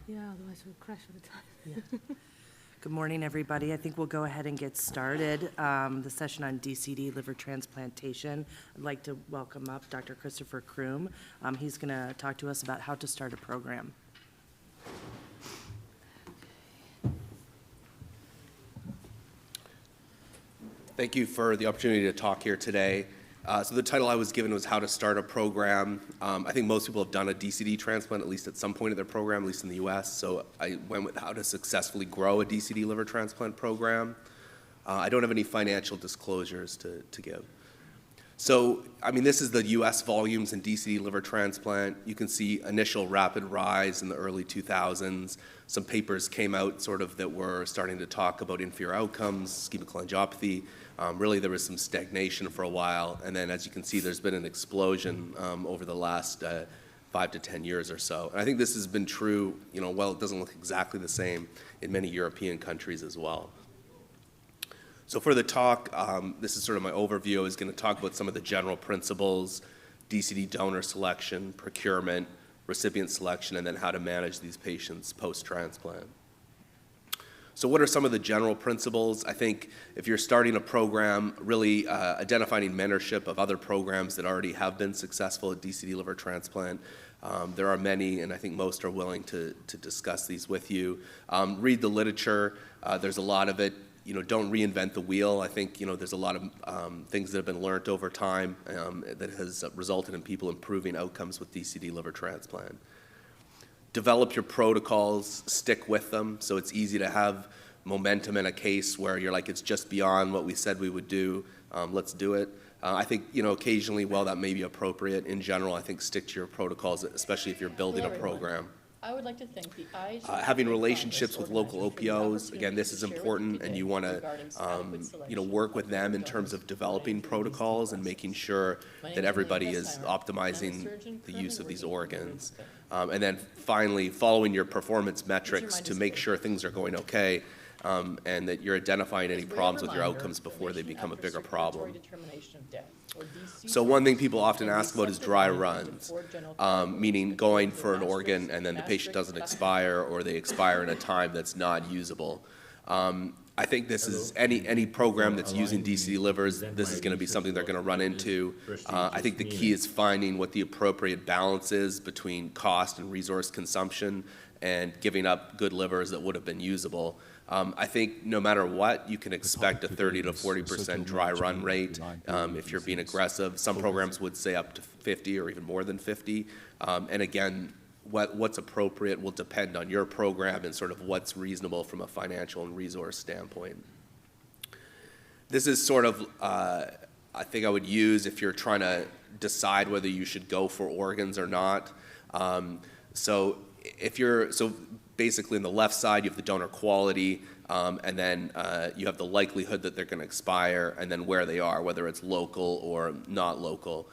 Yeah, otherwise we'll crash all the time. Yeah. Good morning, everybody. I think we'll go ahead and get started. The session on DCD, liver transplantation. I'd like to welcome up Dr. Christopher Kroom. He's going to talk to us about how to start a program. Thank you for the opportunity to talk here today. So the title I was given was How to Start a Program. I think most people have done a DCD transplant, at least at some point in their program, at least in the US. So I went with how to successfully grow a DCD liver transplant program. I don't have any financial disclosures to give. So, I mean, this is the US volumes in DCD liver transplant. You can see initial rapid rise in the early 2000s. Some papers came out sort of that were starting to talk about inferior outcomes, ischemic cholangiopathy. Really, there was some stagnation for a while, and then as you can see, there's been an explosion over the last 5 to 10 years or so. And I think this has been true, well, it doesn't look exactly the same in many European countries as well. So for the talk, this is sort of my overview. I was going to talk about some of the general principles, DCD donor selection, procurement, recipient selection, and then how to manage these patients post-transplant. So what are some of the general principles? I think if you're starting a program, really identifying mentorship of other programs that already have been successful at DCD liver transplant. There are many, and I think most are willing to discuss these with you. Read the literature. There's a lot of it. Don't reinvent the wheel. I think, there's a lot of things that have been learned over time that has resulted in people improving outcomes with DCD liver transplant. Develop your protocols, stick with them, so it's easy to have momentum in a case where you're like, it's just beyond what we said we would do, let's do it. I think, occasionally, while that may be appropriate, in general, I think stick to your protocols, especially if you're building a program. I would like to thank the eyes. Having relationships with local OPOs, again, this is important, and you want to, work with them in terms of developing protocols and making sure that everybody is optimizing the use of these organs. And then finally, following your performance metrics to make sure things are going okay, and that you're identifying any problems with your outcomes before they become a bigger problem. So one thing people often ask about is dry runs, meaning going for an organ and then the patient doesn't expire or they expire in a time that's not usable. I think this is any program that's using DCD livers, this is going to be something they're going to run into. I think the key is finding what the appropriate balance is between cost and resource consumption and giving up good livers that would have been usable. I think no matter what, you can expect a 30 to 40% dry run rate if you're being aggressive. Some programs would say up to 50 or even more than 50. And again, what's appropriate will depend on your program and sort of what's reasonable from a financial and resource standpoint. This is sort of, I think I would use if you're trying to decide whether you should go for organs or not. So basically on the left side, you have the donor quality, and then you have the likelihood that they're going to expire, and then where they are, whether it's local or not local.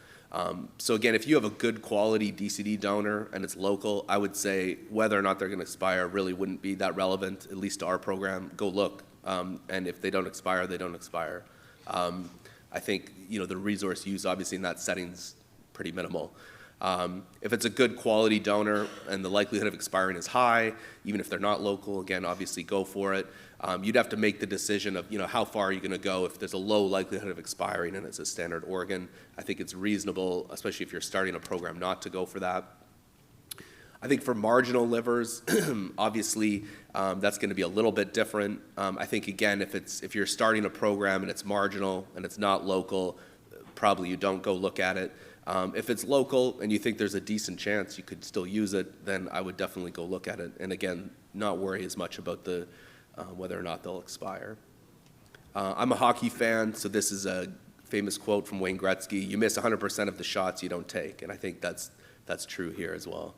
So again, if you have a good quality DCD donor and it's local, I would say whether or not they're going to expire really wouldn't be that relevant, at least to our program. Go look, and if they don't expire, they don't expire. I think the resource use obviously in that setting's pretty minimal. If it's a good quality donor and the likelihood of expiring is high, even if they're not local, again, obviously go for it. You'd have to make the decision of, how far are you going to go if there's a low likelihood of expiring and it's a standard organ. I think it's reasonable, especially if you're starting a program, not to go for that. I think for marginal livers, obviously, that's going to be a little bit different. I think, again, if you're starting a program and it's marginal and it's not local, probably you don't go look at it. If it's local and you think there's a decent chance you could still use it, then I would definitely go look at it. And again, not worry as much about whether or not they'll expire. I'm a hockey fan, so this is a famous quote from Wayne Gretzky: "You miss 100% of the shots you don't take," and I think that's true here as well.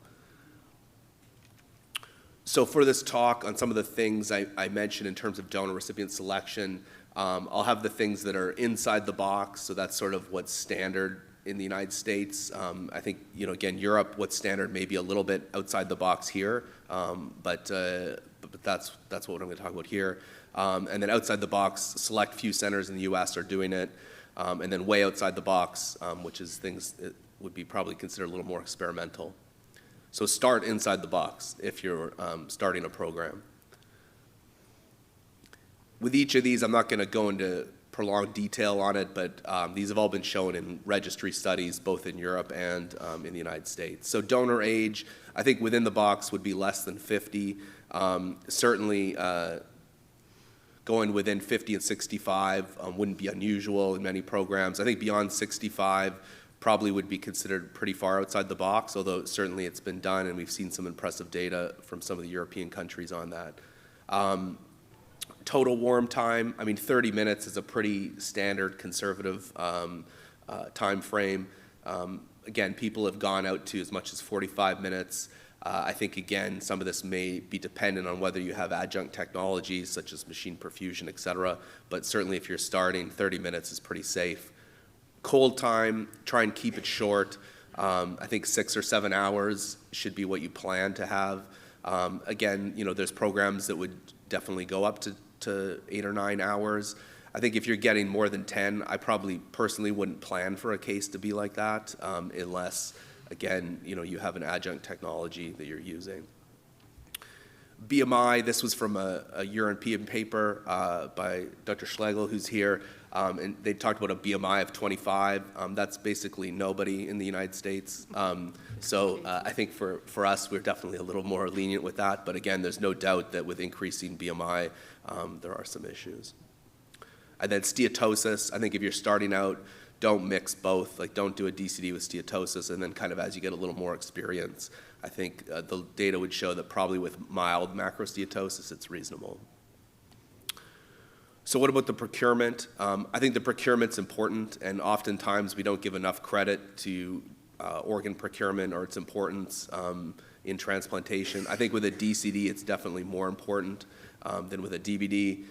So for this talk on some of the things I mentioned in terms of donor recipient selection, I'll have the things that are inside the box, so that's sort of what's standard in the United States. I think, again, Europe, what's standard may be a little bit outside the box here, but that's what I'm going to talk about here. And then outside the box, select few centers in the US are doing it, and then way outside the box, which is things that would be probably considered a little more experimental. So start inside the box if you're starting a program. With each of these, I'm not going to go into prolonged detail on it, but these have all been shown in registry studies, both in Europe and in the United States. So donor age, I think within the box would be less than 50. Certainly, going within 50 and 65 wouldn't be unusual in many programs. I think beyond 65 probably would be considered pretty far outside the box, although certainly it's been done, and we've seen some impressive data from some of the European countries on that. Total warm time, I mean, 30 minutes is a pretty standard conservative time frame. Again, people have gone out to as much as 45 minutes. I think, again, some of this may be dependent on whether you have adjunct technologies such as machine perfusion, et cetera, but certainly if you're starting, 30 minutes is pretty safe. Cold time, try and keep it short. I think 6 or 7 hours should be what you plan to have. Again, you know, there's programs that would definitely go up to 8 or 9 hours. I think if you're getting more than 10, I probably personally wouldn't plan for a case to be like that unless, again, you know, you have an adjunct technology that you're using. BMI, this was from a European paper by Dr. Schlegel, who's here, and they talked about a BMI of 25. That's basically nobody in the United States. So I think for us, we're definitely a little more lenient with that. But again, there's no doubt that with increasing BMI, there are some issues. And then steatosis, I think if you're starting out, don't mix both. Like, don't do a DCD with steatosis, and then kind of as you get a little more experience, I think the data would show that probably with mild macrosteatosis, it's reasonable. So what about the procurement? I think the procurement's important, and oftentimes we don't give enough credit to organ procurement or its importance in transplantation. I think with a DCD, it's definitely more important than with a DVD.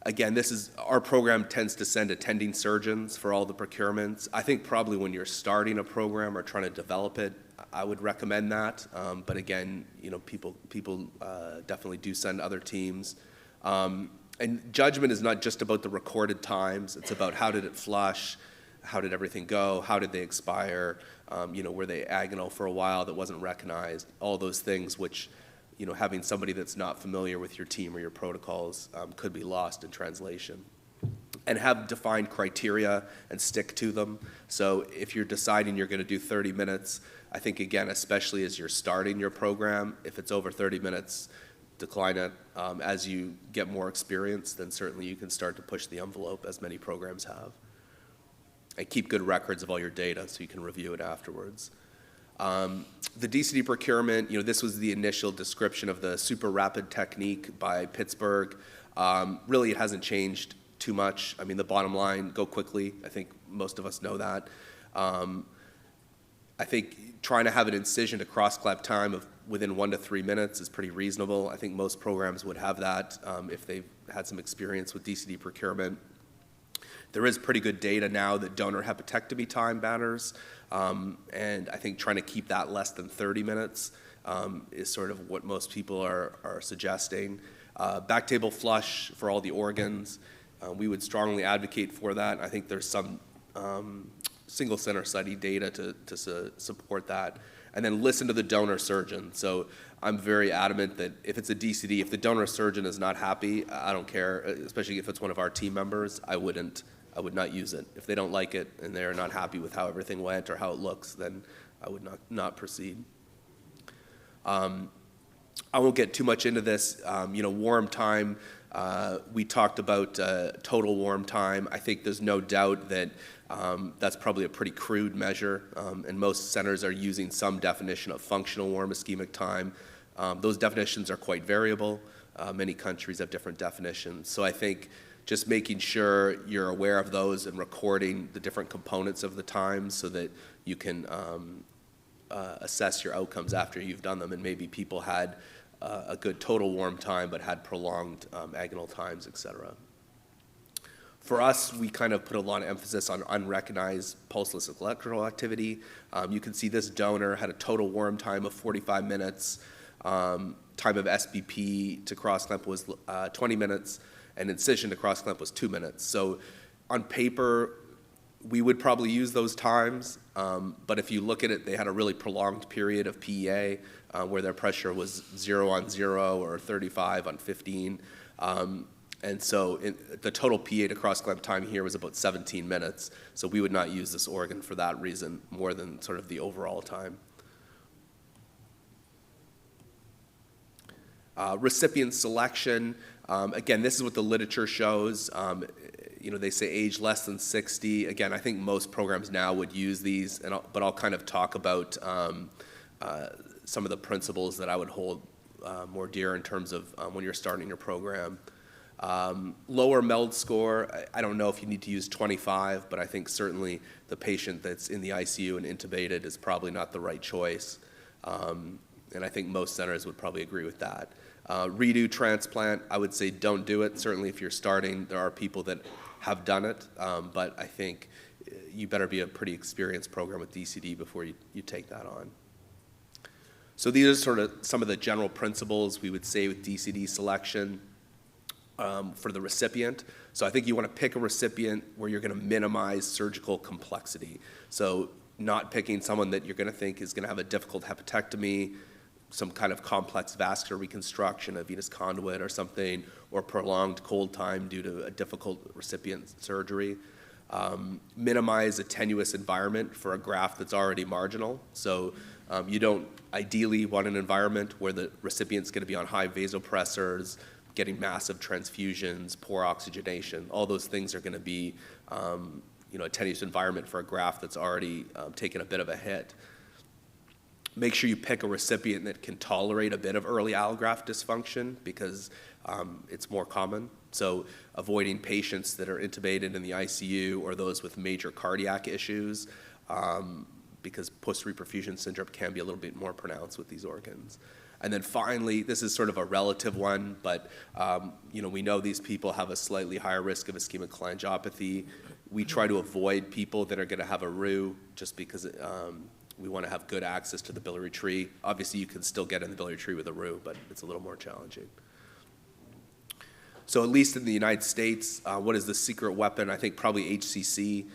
Again, our program tends to send attending surgeons for all the procurements. I think probably when you're starting a program or trying to develop it, I would recommend that. But again, you know, people definitely do send other teams. And judgment is not just about the recorded times. It's about how did it flush, how did everything go, how did they expire, you know, were they agonal for a while that wasn't recognized, all those things which, you know, having somebody that's not familiar with your team or your protocols could be lost in translation. And have defined criteria and stick to them. So if you're deciding you're going to do 30 minutes, I think, again, especially as you're starting your program, if it's over 30 minutes, decline it. As you get more experience, then certainly you can start to push the envelope, as many programs have. And keep good records of all your data so you can review it afterwards. The DCD procurement, you know, this was the initial description of the super rapid technique by Pittsburgh. Really, it hasn't changed too much. I mean, the bottom line, go quickly. I think most of us know that. I think trying to have an incision to cross-clap time of within 1 to 3 minutes is pretty reasonable. I think most programs would have that if they've had some experience with DCD procurement. There is pretty good data now that donor hepatectomy time matters, and I think trying to keep that less than 30 minutes is sort of what most people are suggesting. Back table flush for all the organs, we would strongly advocate for that. I think there's some single center study data to support that. And then listen to the donor surgeon. So I'm very adamant that if it's a DCD, if the donor surgeon is not happy, I don't care, especially if it's one of our team members, I would not use it. If they don't like it and they're not happy with how everything went or how it looks, then I would not proceed. I won't get too much into this. You know, warm time, we talked about total warm time. I think there's no doubt that that's probably a pretty crude measure, and most centers are using some definition of functional warm ischemic time. Those definitions are quite variable. Many countries have different definitions. So I think just making sure you're aware of those and recording the different components of the time so that you can assess your outcomes after you've done them. And maybe people had a good total warm time but had prolonged agonal times, et cetera. For us, we kind of put a lot of emphasis on unrecognized pulseless electrical activity. You can see this donor had a total warm time of 45 minutes. Time of SBP to cross-clamp was 20 minutes, and incision to cross-clamp was 2 minutes. So on paper, We would probably use those times, but if you look at it, they had a really prolonged period of PEA where their pressure was 0 on 0 or 35 on 15. And so the total PEA to cross-clamp time here was about 17 minutes. So we would not use this organ for that reason more than sort of the overall time. Recipient selection, again, this is what the literature shows. They say age less than 60. Again, I think most programs now would use these, but I'll kind of talk about some of the principles that I would hold more dear in terms of when you're starting your program. Lower MELD score, I don't know if you need to use 25, but I think certainly the patient that's in the ICU and intubated is probably not the right choice. And I think most centers would probably agree with that. Redo transplant, I would say don't do it. Certainly if you're starting, there are people that have done it, but I think you better be a pretty experienced program with DCD before you take that on. So these are sort of some of the general principles we would say with DCD selection for the recipient. So I think you want to pick a recipient where you're going to minimize surgical complexity. So not picking someone that you're going to think is going to have a difficult hepatectomy, some kind of complex vascular reconstruction, a venous conduit or something, or prolonged cold time due to a difficult recipient surgery. Minimize a tenuous environment for a graft that's already marginal. So you don't ideally want an environment where the recipient's going to be on high vasopressors, getting massive transfusions, poor oxygenation. All those things are going to be a tenuous environment for a graft that's already taken a bit of a hit. Make sure you pick a recipient that can tolerate a bit of early allograft dysfunction because it's more common. So avoiding patients that are intubated in the ICU or those with major cardiac issues because post-reperfusion syndrome can be a little bit more pronounced with these organs. And then finally, this is sort of a relative one, but we know these people have a slightly higher risk of ischemic cholangiopathy. We try to avoid people that are going to have a RU just because we want to have good access to the biliary tree. Obviously, you can still get in the biliary tree with a RU, but it's a little more challenging. So at least in the United States, what is the secret weapon? I think probably HCC.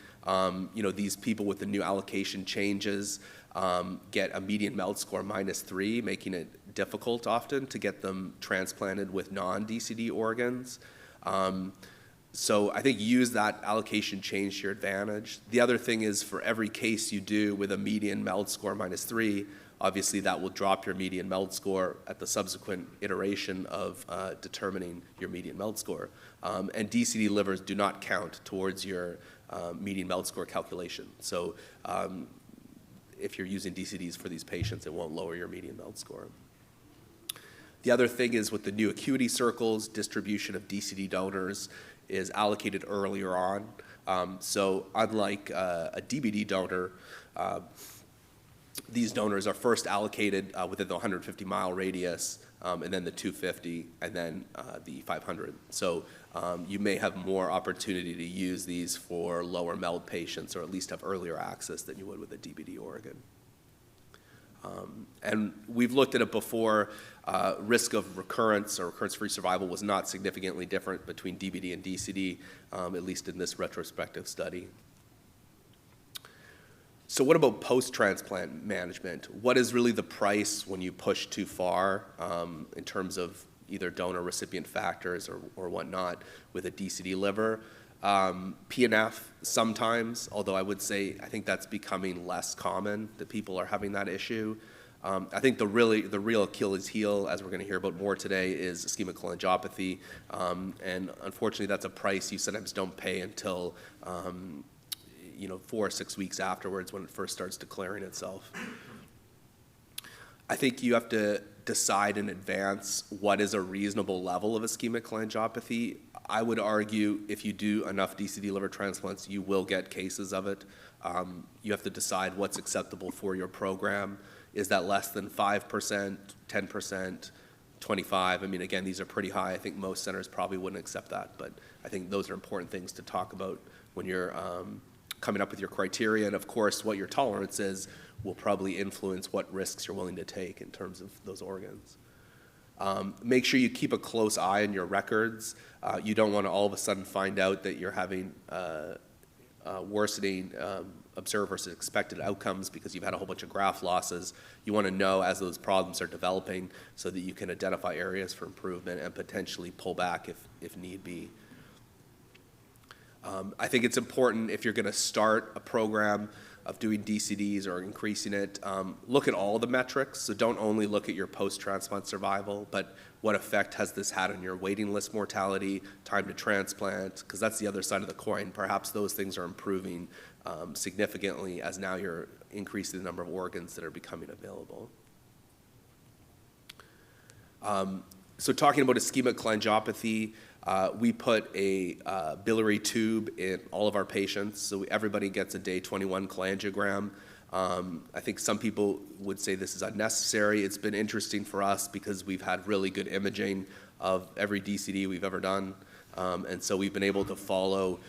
These people with the new allocation changes get a median MELD score -3, making it difficult often to get them transplanted with non-DCD organs. So I think use that allocation change to your advantage. The other thing is for every case you do with a median MELD score -3, obviously that will drop your median MELD score at the subsequent iteration of determining your median MELD score. And DCD livers do not count towards your median MELD score calculation. So if you're using DCDs for these patients, it won't lower your median MELD score. The other thing is with the new acuity circles, distribution of DCD donors is allocated earlier on. So unlike a DBD donor, these donors are first allocated within the 150-mile radius, and then the 250, and then the 500. So you may have more opportunity to use these for lower MELD patients, or at least have earlier access than you would with a DBD organ. And we've looked at it before. Risk of recurrence or recurrence-free survival was not significantly different between DBD and DCD, at least in this retrospective study. So what about post-transplant management? What is really the price when you push too far in terms of either donor-recipient factors or whatnot with a DCD liver? PNF sometimes, although I would say I think that's becoming less common that people are having that issue. I think the real Achilles heel, as we're going to hear about more today, is ischemic cholangiopathy, and unfortunately that's a price you sometimes don't pay until 4 or 6 weeks afterwards when it first starts declaring itself. I think you have to decide in advance what is a reasonable level of ischemic cholangiopathy. I would argue if you do enough DCD liver transplants, you will get cases of it. You have to decide what's acceptable for your program. Is that less than 5%, 10%, 25? I mean, again, these are pretty high. I think most centers probably wouldn't accept that, but I think those are important things to talk about when you're coming up with your criteria. And of course, what your tolerance is will probably influence what risks you're willing to take in terms of those organs. Make sure you keep a close eye on your records. You don't want to all of a sudden find out that you're having worsening observed versus expected outcomes because you've had a whole bunch of graft losses. You want to know as those problems are developing so that you can identify areas for improvement and potentially pull back if need be. I think it's important if you're going to start a program of doing DCDs or increasing it, look at all the metrics. So don't only look at your post-transplant survival, but what effect has this had on your waiting list mortality, time to transplant, because that's the other side of the coin. Perhaps those things are improving significantly as now you're increasing the number of organs that are becoming available. So talking about ischemic cholangiopathy, we put a biliary tube in all of our patients, so everybody gets a day 21 cholangiogram. I think some people would say this is unnecessary. It's been interesting for us because we've had really good imaging of every DCD we've ever done, and so we've been able to follow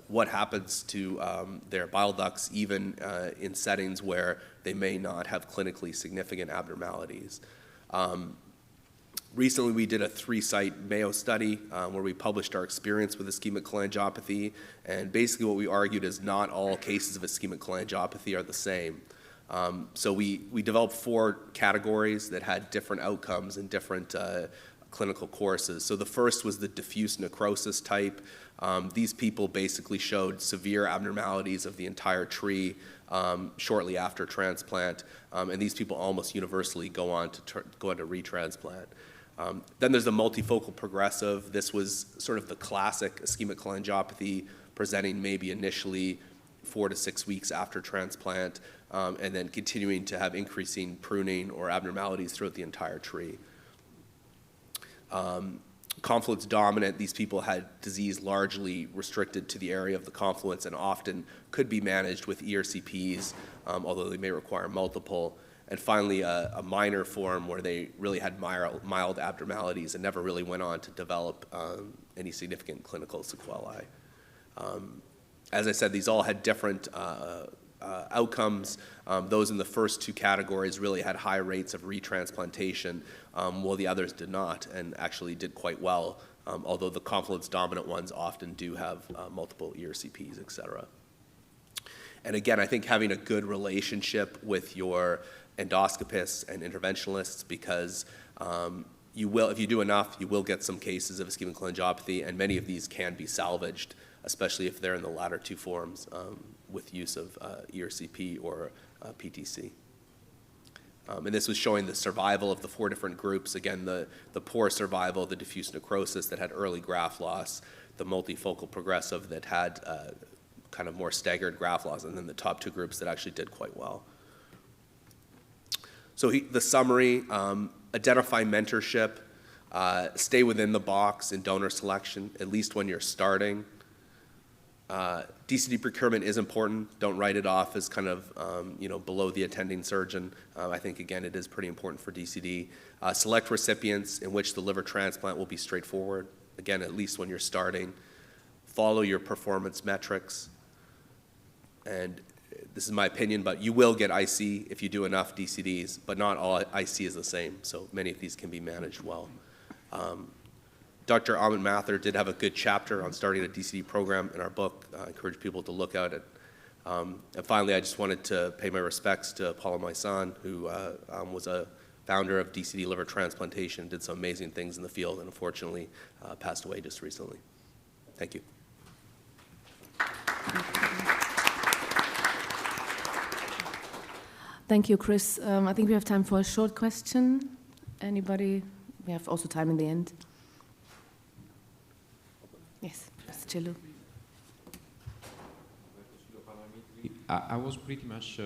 what happens to their bile ducts even in settings where they may not have clinically significant abnormalities. Recently, we did a 3-site Mayo study where we published our experience with ischemic cholangiopathy, and basically what we argued is not all cases of ischemic cholangiopathy are the same. So we developed 4 categories that had different outcomes and different clinical courses. So the first was the diffuse necrosis type. These people basically showed severe abnormalities of the entire tree shortly after transplant, and these people almost universally go on to retransplant. Then there's the multifocal progressive. This was sort of the classic ischemic cholangiopathy presenting maybe initially 4 to 6 weeks after transplant, and then continuing to have increasing pruning or abnormalities throughout the entire tree. Confluence dominant, these people had disease largely restricted to the area of the confluence and often could be managed with ERCPs, although they may require multiple. And finally, a minor form where they really had mild abnormalities and never really went on to develop any significant clinical sequelae. As I said, these all had different outcomes. Those in the first 2 categories really had high rates of retransplantation, while the others did not and actually did quite well, although the confluence dominant ones often do have multiple ERCPs, et cetera. And again, I think having a good relationship with your endoscopists and interventionalists, because you will, if you do enough, you will get some cases of ischemic cholangiopathy, and many of these can be salvaged, especially if they're in the latter 2 forms with use of ERCP or PTC. And this was showing the survival of the 4 different groups. Again, the poor survival, the diffuse necrosis that had early graft loss, the multifocal progressive that had kind of more staggered graft loss, and then the top 2 groups that actually did quite well. So the summary, identify mentorship, stay within the box in donor selection, at least when you're starting. DCD procurement is important. Don't write it off as kind of below the attending surgeon. I think, again, it is pretty important for DCD. Select recipients in which the liver transplant will be straightforward. Again, at least when you're starting. Follow your performance metrics. And this is my opinion, but you will get IC if you do enough DCDs, but not all IC is the same, so many of these can be managed well. Dr. Ahmed Mather did have a good chapter on starting a DCD program in our book. I encourage people to look at it. And finally, I just wanted to pay my respects to Paula Maisan, who was a founder of DCD liver transplantation, did some amazing things in the field, and unfortunately passed away just recently. Thank you. Thank you, Chris. I think we have time for a short question. Anybody? We have also time in the end. Yes, Mr. Chillu. I was pretty much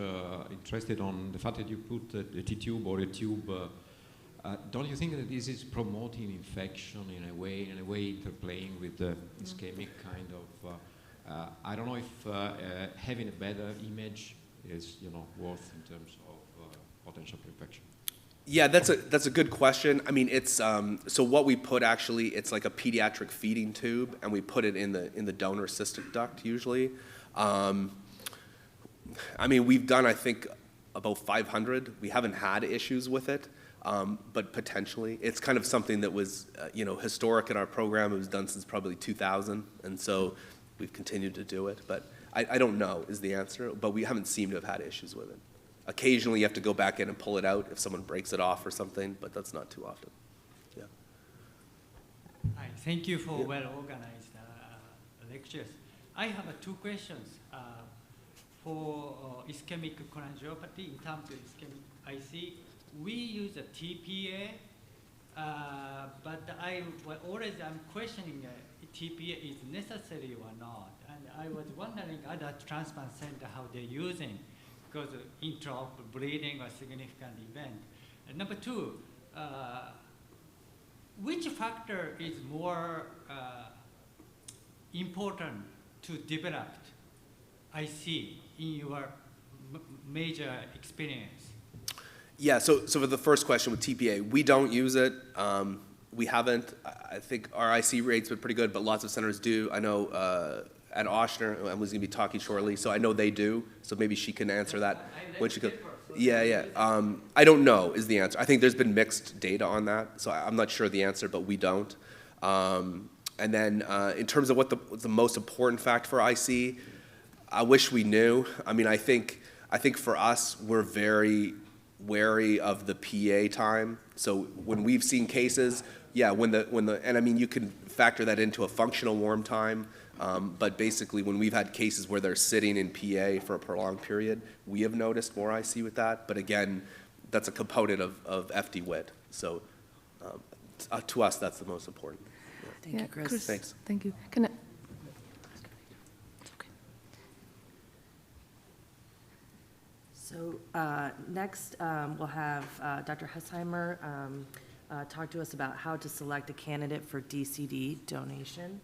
interested on the fact that you put the T-tube or a tube. Don't you think that this is promoting infection in a way interplaying with the ischemic kind of, I don't know if having a better image is worth in terms of potential for infection? Yeah, that's a good question. I mean, it's so what we put actually, it's like a pediatric feeding tube, and we put it in the donor cystic duct usually. I mean, we've done, I think, about 500. We haven't had issues with it, but potentially. It's kind of something that was, historic in our program. It was done since probably 2000, and so we've continued to do it. But I don't know is the answer, but we haven't seemed to have had issues with it. Occasionally, you have to go back in and pull it out if someone breaks it off or something, but that's not too often. Yeah. Hi, thank you for well-organized lectures. I have two questions. For ischemic cholangiopathy, in terms of ischemic IC, we use a TPA, but I'm questioning TPA is necessary or not. And I was wondering other transplant center how they're using, because of intraop bleeding or significant event. And number two, which factor is more important to develop IC in your major experience? Yeah, so for the first question with TPA, we don't use it. We haven't. I think our IC rate's been pretty good, but lots of centers do. I know at Oshner, Emily's going to be talking shortly, so I know they do. So maybe she can answer that when she goes. Yeah. I don't know is the answer. I think there's been mixed data on that, so I'm not sure the answer, but we don't. And then in terms of what's the most important fact for IC, I wish we knew. I mean, I think for us, we're very wary of the PA time. So when we've seen cases, yeah, and I mean, you can factor that into a functional warm time, but basically when we've had cases where they're sitting in PA for a prolonged period, we have noticed more IC with that. But again, that's a component of FD-WIT. So to us, that's the most important. Thank you, Chris. Thanks. Thank you. Can I? Okay. So next, we'll have Dr. Hessheimer talk to us about how to select a candidate for DCD donation.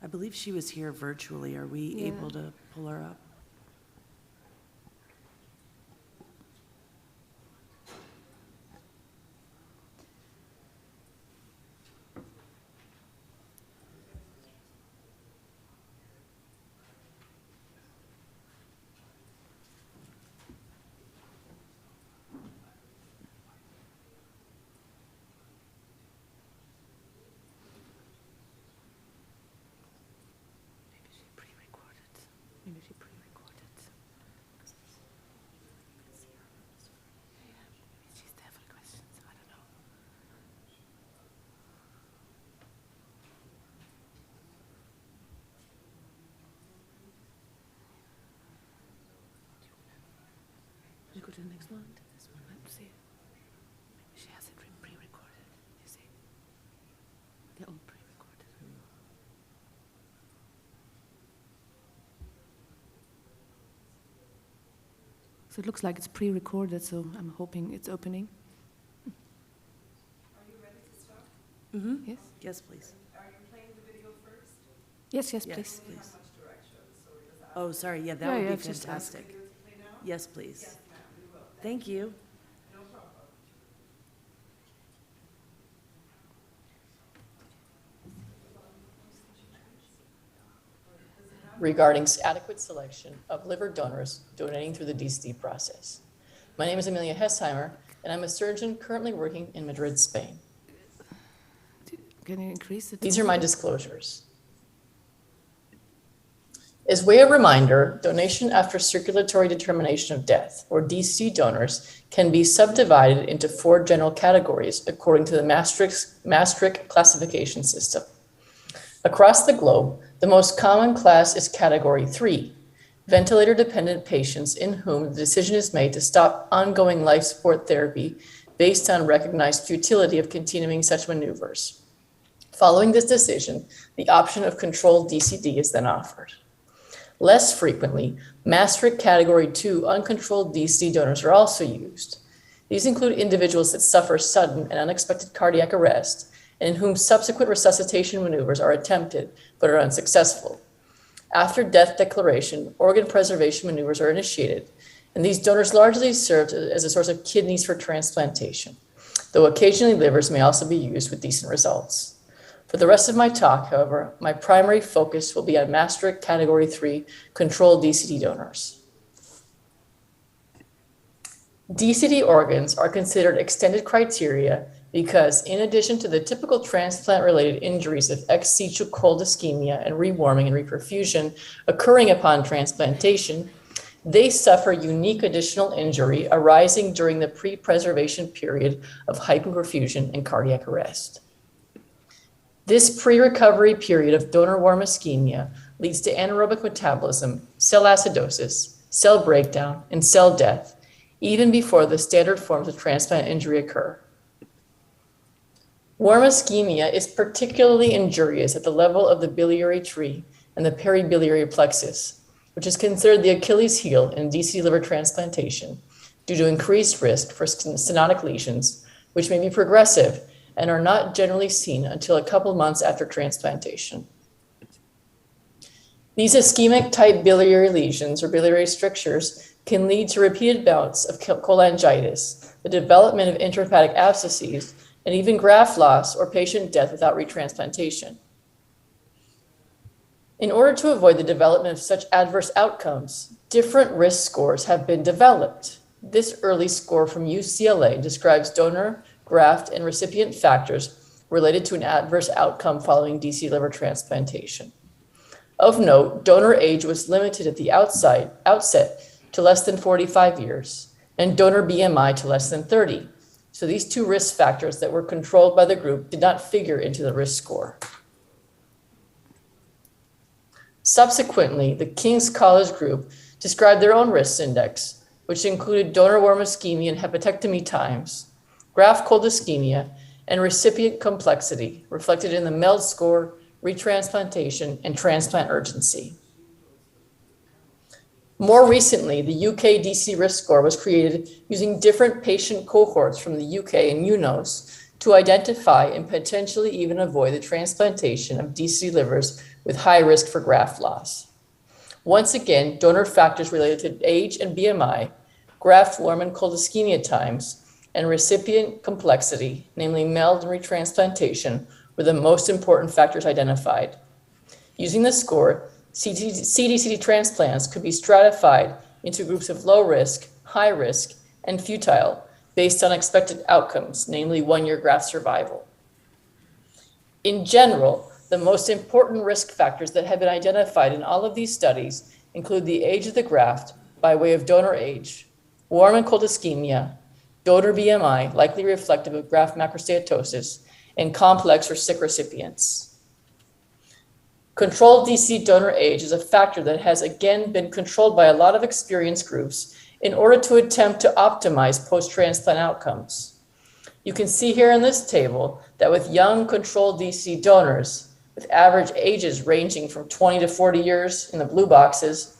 I believe she was here virtually. Are we able to pull her up? Maybe she pre-recorded. She's there for the questions. I don't know. Should we go to the next one? This one. Let's see. Maybe she has it pre-recorded. You see? They're all pre-recorded. So it looks like it's pre-recorded, so I'm hoping it's opening. Are you ready to start? Mm-hmm. Yes? Yes, please. Are you playing the video first? Yes, Yes, please. please. We don't have much direction, so we just ask Oh, sorry. Yeah, that Yeah, would yeah, be just ask. fantastic. video to play now? Yes, please. Yes, ma'am, we will. Thank you. No problem. Regarding adequate selection of liver donors donating through the DCD process. My name is Amelia Hessheimer, and I'm a surgeon currently working in Madrid, Spain. Can you increase it? These are my disclosures. As way of reminder, donation after circulatory determination of death, or DCD donors, can be subdivided into 4 general categories according to the Maastricht classification system. Across the globe, the most common class is Category 3, ventilator-dependent patients in whom the decision is made to stop ongoing life support therapy based on recognized futility of continuing such maneuvers. Following this decision, the option of controlled DCD is then offered. Less frequently, Maastricht Category 2 uncontrolled DCD donors are also used. These include individuals that suffer sudden and unexpected cardiac arrest, and in whom subsequent resuscitation maneuvers are attempted but are unsuccessful. After death declaration, organ preservation maneuvers are initiated, And these donors largely served as a source of kidneys for transplantation, though occasionally livers may also be used with decent results. For the rest of my talk, however, my primary focus will be on Maastricht Category 3 controlled DCD donors. DCD organs are considered extended criteria because, in addition to the typical transplant-related injuries of ex situ cold ischemia and rewarming and reperfusion occurring upon transplantation, they suffer unique additional injury arising during the pre-preservation period of hypoperfusion and cardiac arrest. This pre-recovery period of donor-warm ischemia leads to anaerobic metabolism, cell acidosis, cell breakdown, and cell death, even before the standard forms of transplant injury occur. Warm ischemia is particularly injurious at the level of the biliary tree and the peribiliary plexus, which is considered the Achilles heel in DCD liver transplantation due to increased risk for stenotic lesions, which may be progressive and are not generally seen until a couple months after transplantation. These ischemic type biliary lesions or biliary strictures can lead to repeated bouts of cholangitis, the development of intrahepatic abscesses, and even graft loss or patient death without retransplantation. In order to avoid the development of such adverse outcomes, different risk scores have been developed. This early score from UCLA describes donor, graft, and recipient factors related to an adverse outcome following DC liver transplantation. Of note, donor age was limited at the outset to less than 45 years, and donor BMI to less than 30. So these two risk factors that were controlled by the group did not figure into the risk score. Subsequently, the King's College group described their own risk index, which included donor warm ischemia and hepatectomy times, graft cold ischemia, and recipient complexity, reflected in the MELD score, retransplantation, and transplant urgency. More recently, the UK DC risk score was created using different patient cohorts from the UK and UNOS to identify and potentially even avoid the transplantation of DC livers with high risk for graft loss. Once again, donor factors related to age and BMI, graft warm and cold ischemia times, and recipient complexity, namely MELD and retransplantation, were the most important factors identified. Using the score, CDCD transplants could be stratified into groups of low risk, high risk, and futile based on expected outcomes, namely 1-year graft survival. In general, the most important risk factors that have been identified in all of these studies include the age of the graft by way of donor age, warm and cold ischemia, donor BMI, likely reflective of graft macrosteatosis, and complex or sick recipients. Controlled DC donor age is a factor that has again been controlled by a lot of experienced groups in order to attempt to optimize post-transplant outcomes. You can see here in this table that with young controlled DC donors, with average ages ranging from 20 to 40 years in the blue boxes,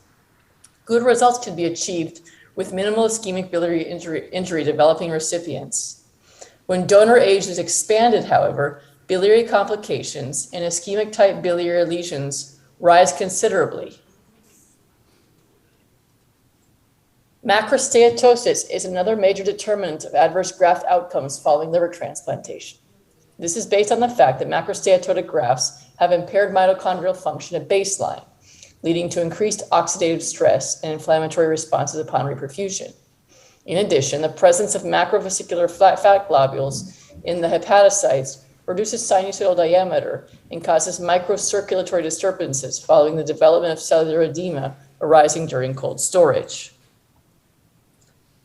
good results can be achieved with minimal ischemic biliary injury developing recipients. When donor age is expanded, however, biliary complications and ischemic type biliary lesions rise considerably. Macrosteatosis is another major determinant of adverse graft outcomes following liver transplantation. This is based on the fact that macrosteatotic grafts have impaired mitochondrial function at baseline, leading to increased oxidative stress and inflammatory responses upon reperfusion. In addition, the presence of macrovesicular fat globules in the hepatocytes reduces sinusoidal diameter and causes microcirculatory disturbances following the development of cellular edema arising during cold storage.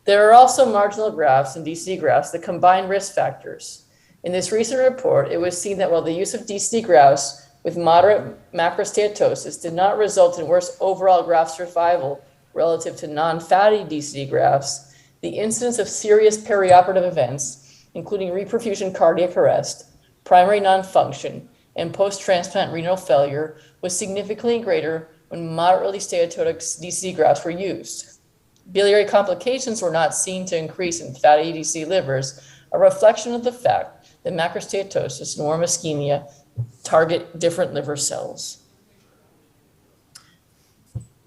There are also marginal grafts and DCD grafts that combine risk factors. In this recent report, it was seen that while the use of DCD grafts with moderate macrosteatosis did not result in worse overall graft survival relative to non-fatty DCD grafts, the incidence of serious perioperative events, including reperfusion cardiac arrest, primary non-function, and post-transplant renal failure was significantly greater when moderately steatotic DCD grafts were used. Biliary complications were not seen to increase in fatty DCD livers, a reflection of the fact that macrosteatosis and warm ischemia target different liver cells.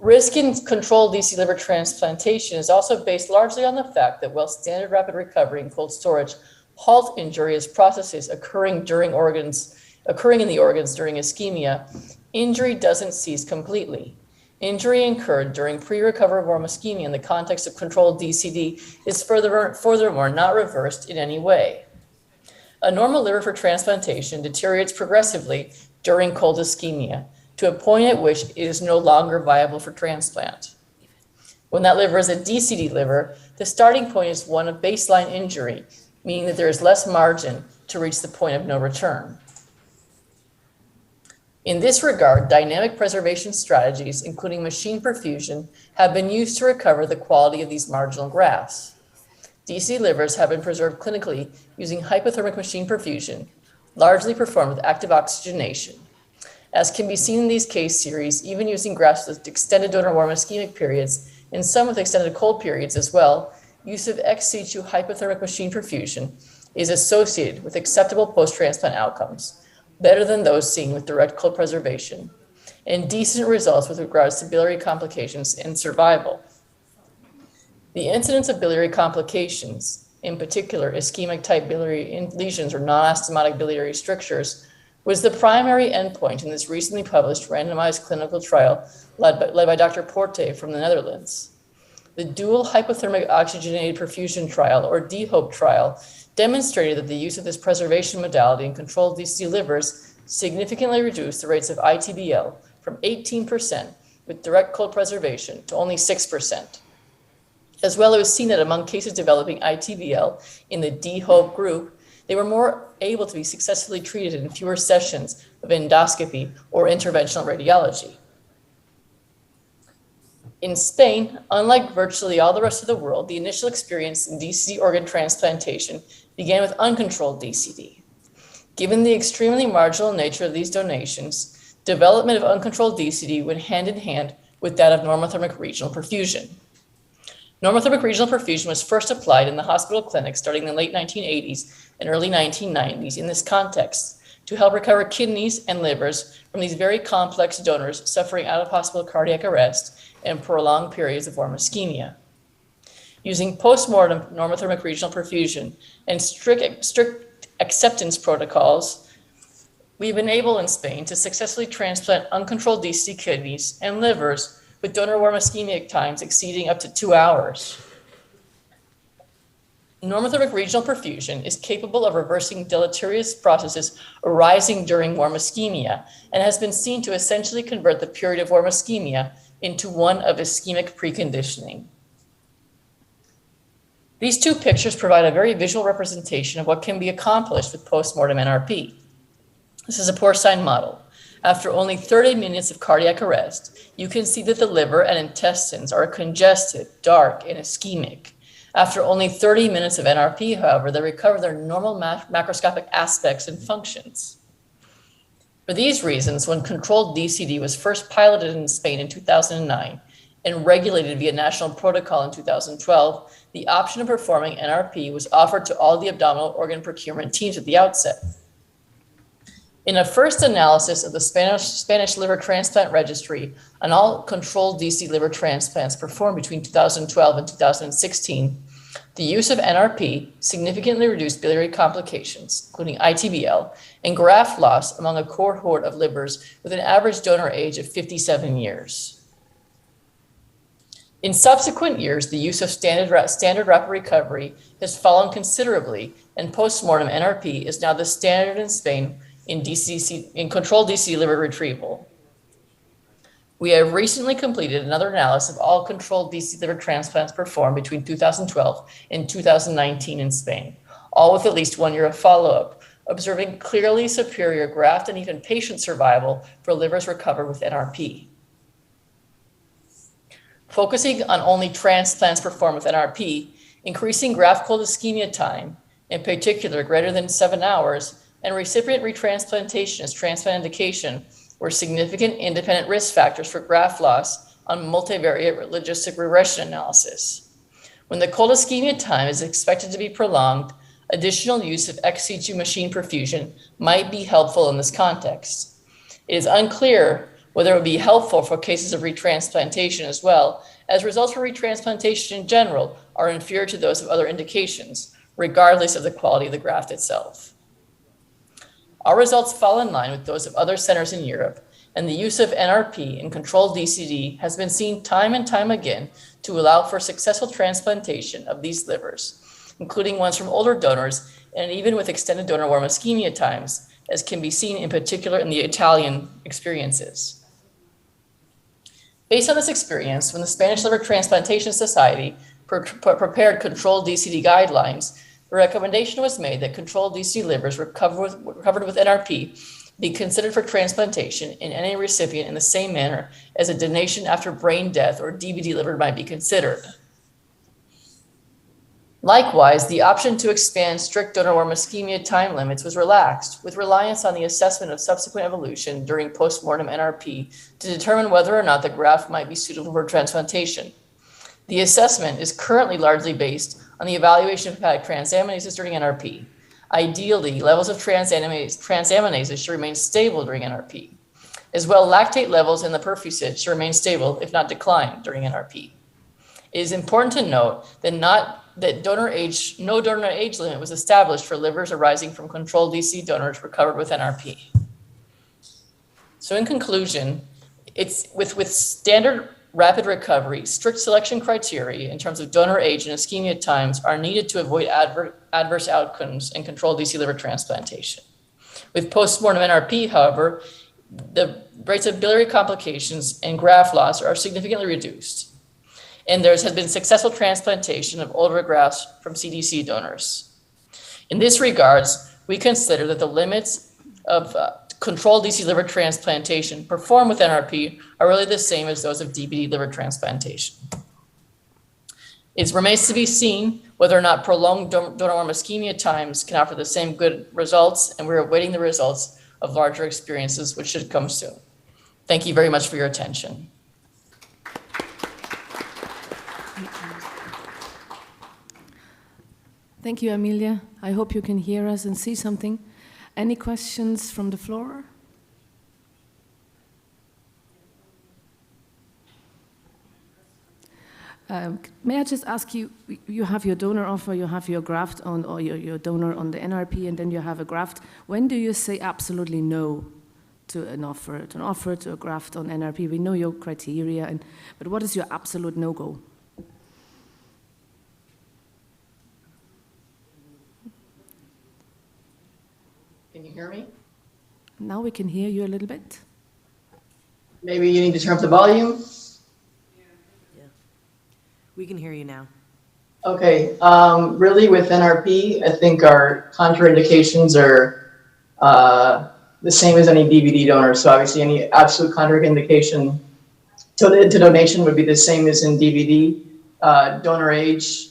Risk in controlled DC liver transplantation is also based largely on the fact that while standard rapid recovery and cold storage halt injurious processes occurring in the organs during ischemia, injury doesn't cease completely. Injury incurred during pre-recovery warm ischemia in the context of controlled DCD is furthermore not reversed in any way. A normal liver for transplantation deteriorates progressively during cold ischemia to a point at which it is no longer viable for transplant. When that liver is a DCD liver, the starting point is one of baseline injury, meaning that there is less margin to reach the point of no return. In this regard, dynamic preservation strategies, including machine perfusion, have been used to recover the quality of these marginal grafts. DC livers have been preserved clinically using hypothermic machine perfusion, largely performed with active oxygenation. As can be seen in these case series, even using grafts with extended donor warm ischemic periods and some with extended cold periods as well, use of ex situ hypothermic machine perfusion is associated with acceptable post-transplant outcomes, better than those seen with direct cold preservation, and decent results with regards to biliary complications and survival. The incidence of biliary complications, in particular ischemic type biliary lesions or non-anastomotic biliary strictures, was the primary endpoint in this recently published randomized clinical trial led by Dr. Porte from the Netherlands. The dual hypothermic oxygenated perfusion trial, or DHOPE trial, demonstrated that the use of this preservation modality in controlled DC livers significantly reduced the rates of ITBL from 18% with direct cold preservation to only 6%. As well, it was seen that among cases developing ITBL in the DHOPE group, they were more able to be successfully treated in fewer sessions of endoscopy or interventional radiology. In Spain, unlike virtually all the rest of the world, the initial experience in DCD organ transplantation began with uncontrolled DCD. Given the extremely marginal nature of these donations, development of uncontrolled DCD went hand in hand with that of normothermic regional perfusion. Normothermic regional perfusion was first applied in the hospital clinic starting in the late 1980s and early 1990s in this context to help recover kidneys and livers from these very complex donors suffering out-of-hospital cardiac arrest and prolonged periods of warm ischemia. Using post-mortem normothermic regional perfusion and strict acceptance protocols, we've been able in Spain to successfully transplant uncontrolled DC kidneys and livers with donor warm ischemic times exceeding up to 2 hours. Normothermic regional perfusion is capable of reversing deleterious processes arising during warm ischemia and has been seen to essentially convert the period of warm ischemia into one of ischemic preconditioning. These two pictures provide a very visual representation of what can be accomplished with postmortem NRP. This is a porcine model. After only 30 minutes of cardiac arrest, you can see that the liver and intestines are congested, dark, and ischemic. After only 30 minutes of NRP, however, they recover their normal macroscopic aspects and functions. For these reasons, when controlled DCD was first piloted in Spain in 2009 and regulated via national protocol in 2012, the option of performing NRP was offered to all the abdominal organ procurement teams at the outset. In a first analysis of the Spanish liver transplant registry on all controlled DC liver transplants performed between 2012 and 2016, the use of NRP significantly reduced biliary complications, including ITBL, and graft loss among a cohort of livers with an average donor age of 57 years. In subsequent years, the use of standard rapid recovery has fallen considerably, and postmortem NRP is now the standard in Spain in controlled DC liver retrieval. We have recently completed another analysis of all controlled DC liver transplants performed between 2012 and 2019 in Spain, all with at least 1 year of follow-up, observing clearly superior graft and even patient survival for livers recovered with NRP. Focusing on only transplants performed with NRP, increasing graft cold ischemia time, in particular greater than 7 hours, and recipient retransplantation as transplant indication were significant independent risk factors for graft loss on multivariate logistic regression analysis. When the cold ischemia time is expected to be prolonged, additional use of ex situ machine perfusion might be helpful in this context. It is unclear whether it would be helpful for cases of retransplantation as well, as results for retransplantation in general are inferior to those of other indications, regardless of the quality of the graft itself. Our results fall in line with those of other centers in Europe, and the use of NRP in controlled DCD has been seen time and time again to allow for successful transplantation of these livers, including ones from older donors and even with extended donor warm ischemia times, as can be seen in particular in the Italian experiences. Based on this experience, when the Spanish Liver Transplantation Society prepared controlled DCD guidelines, the recommendation was made that controlled DCD livers recovered with NRP be considered for transplantation in any recipient in the same manner as a donation after brain death or DBD liver might be considered. Likewise, the option to expand strict donor warm ischemia time limits was relaxed, with reliance on the assessment of subsequent evolution during postmortem NRP to determine whether or not the graft might be suitable for transplantation. The assessment is currently largely based on the evaluation of hepatic transaminases during NRP. Ideally, levels of transaminases should remain stable during NRP. As well, lactate levels in the perfusit should remain stable, if not decline, during NRP. It is important to note that no donor age limit was established for livers arising from controlled DC donors recovered with NRP. So in conclusion, it's with standard rapid recovery, strict selection criteria in terms of donor age and ischemia times are needed to avoid adverse outcomes in controlled DC liver transplantation. With postmortem NRP, however, the rates of biliary complications and graft loss are significantly reduced. And there has been successful transplantation of older grafts from CDC donors. In this regards, we consider that the limits of controlled DC liver transplantation performed with NRP are really the same as those of DBD liver transplantation. It remains to be seen whether or not prolonged donor warm ischemia times can offer the same good results, and we're awaiting the results of larger experiences, which should come soon. Thank you very much for your attention. Thank you, Amelia. I hope you can hear us and see something. Any questions from the floor? May I just ask you, you have your donor offer, you have your graft on, or your donor on the NRP, and then you have a graft. When do you say absolutely no to an offer, to a graft on NRP? We know your criteria, but what is your absolute no-go? Can you hear me? Now we can hear you a little bit. Maybe you need to turn up the volume. Yeah. We can hear you now. Okay, really with NRP, I think our contraindications are the same as any DVD donor. So obviously any absolute contraindication to donation would be the same as in DVD. Donor age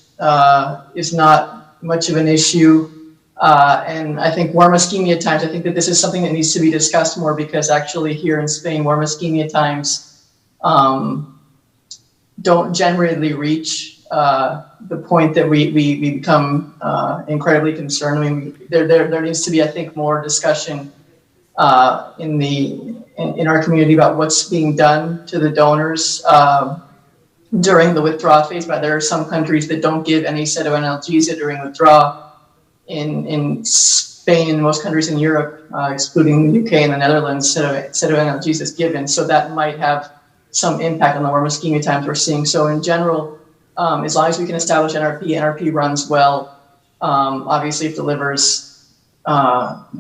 is not much of an issue. And I think warm ischemia times, I think that this is something that needs to be discussed more, because actually here in Spain, warm ischemia times don't generally reach the point that we become incredibly concerned. I mean, there needs to be, I think, more discussion in our community about what's being done to the donors during the withdrawal phase. But there are some countries that don't give any cytoanalgesia during withdrawal. In Spain and most countries in Europe, excluding the UK and the Netherlands, cytoanalgesia is given. So that might have some impact on the warm ischemia times we're seeing. So in general, as long as we can establish NRP runs well. Obviously, if the liver's fibrotic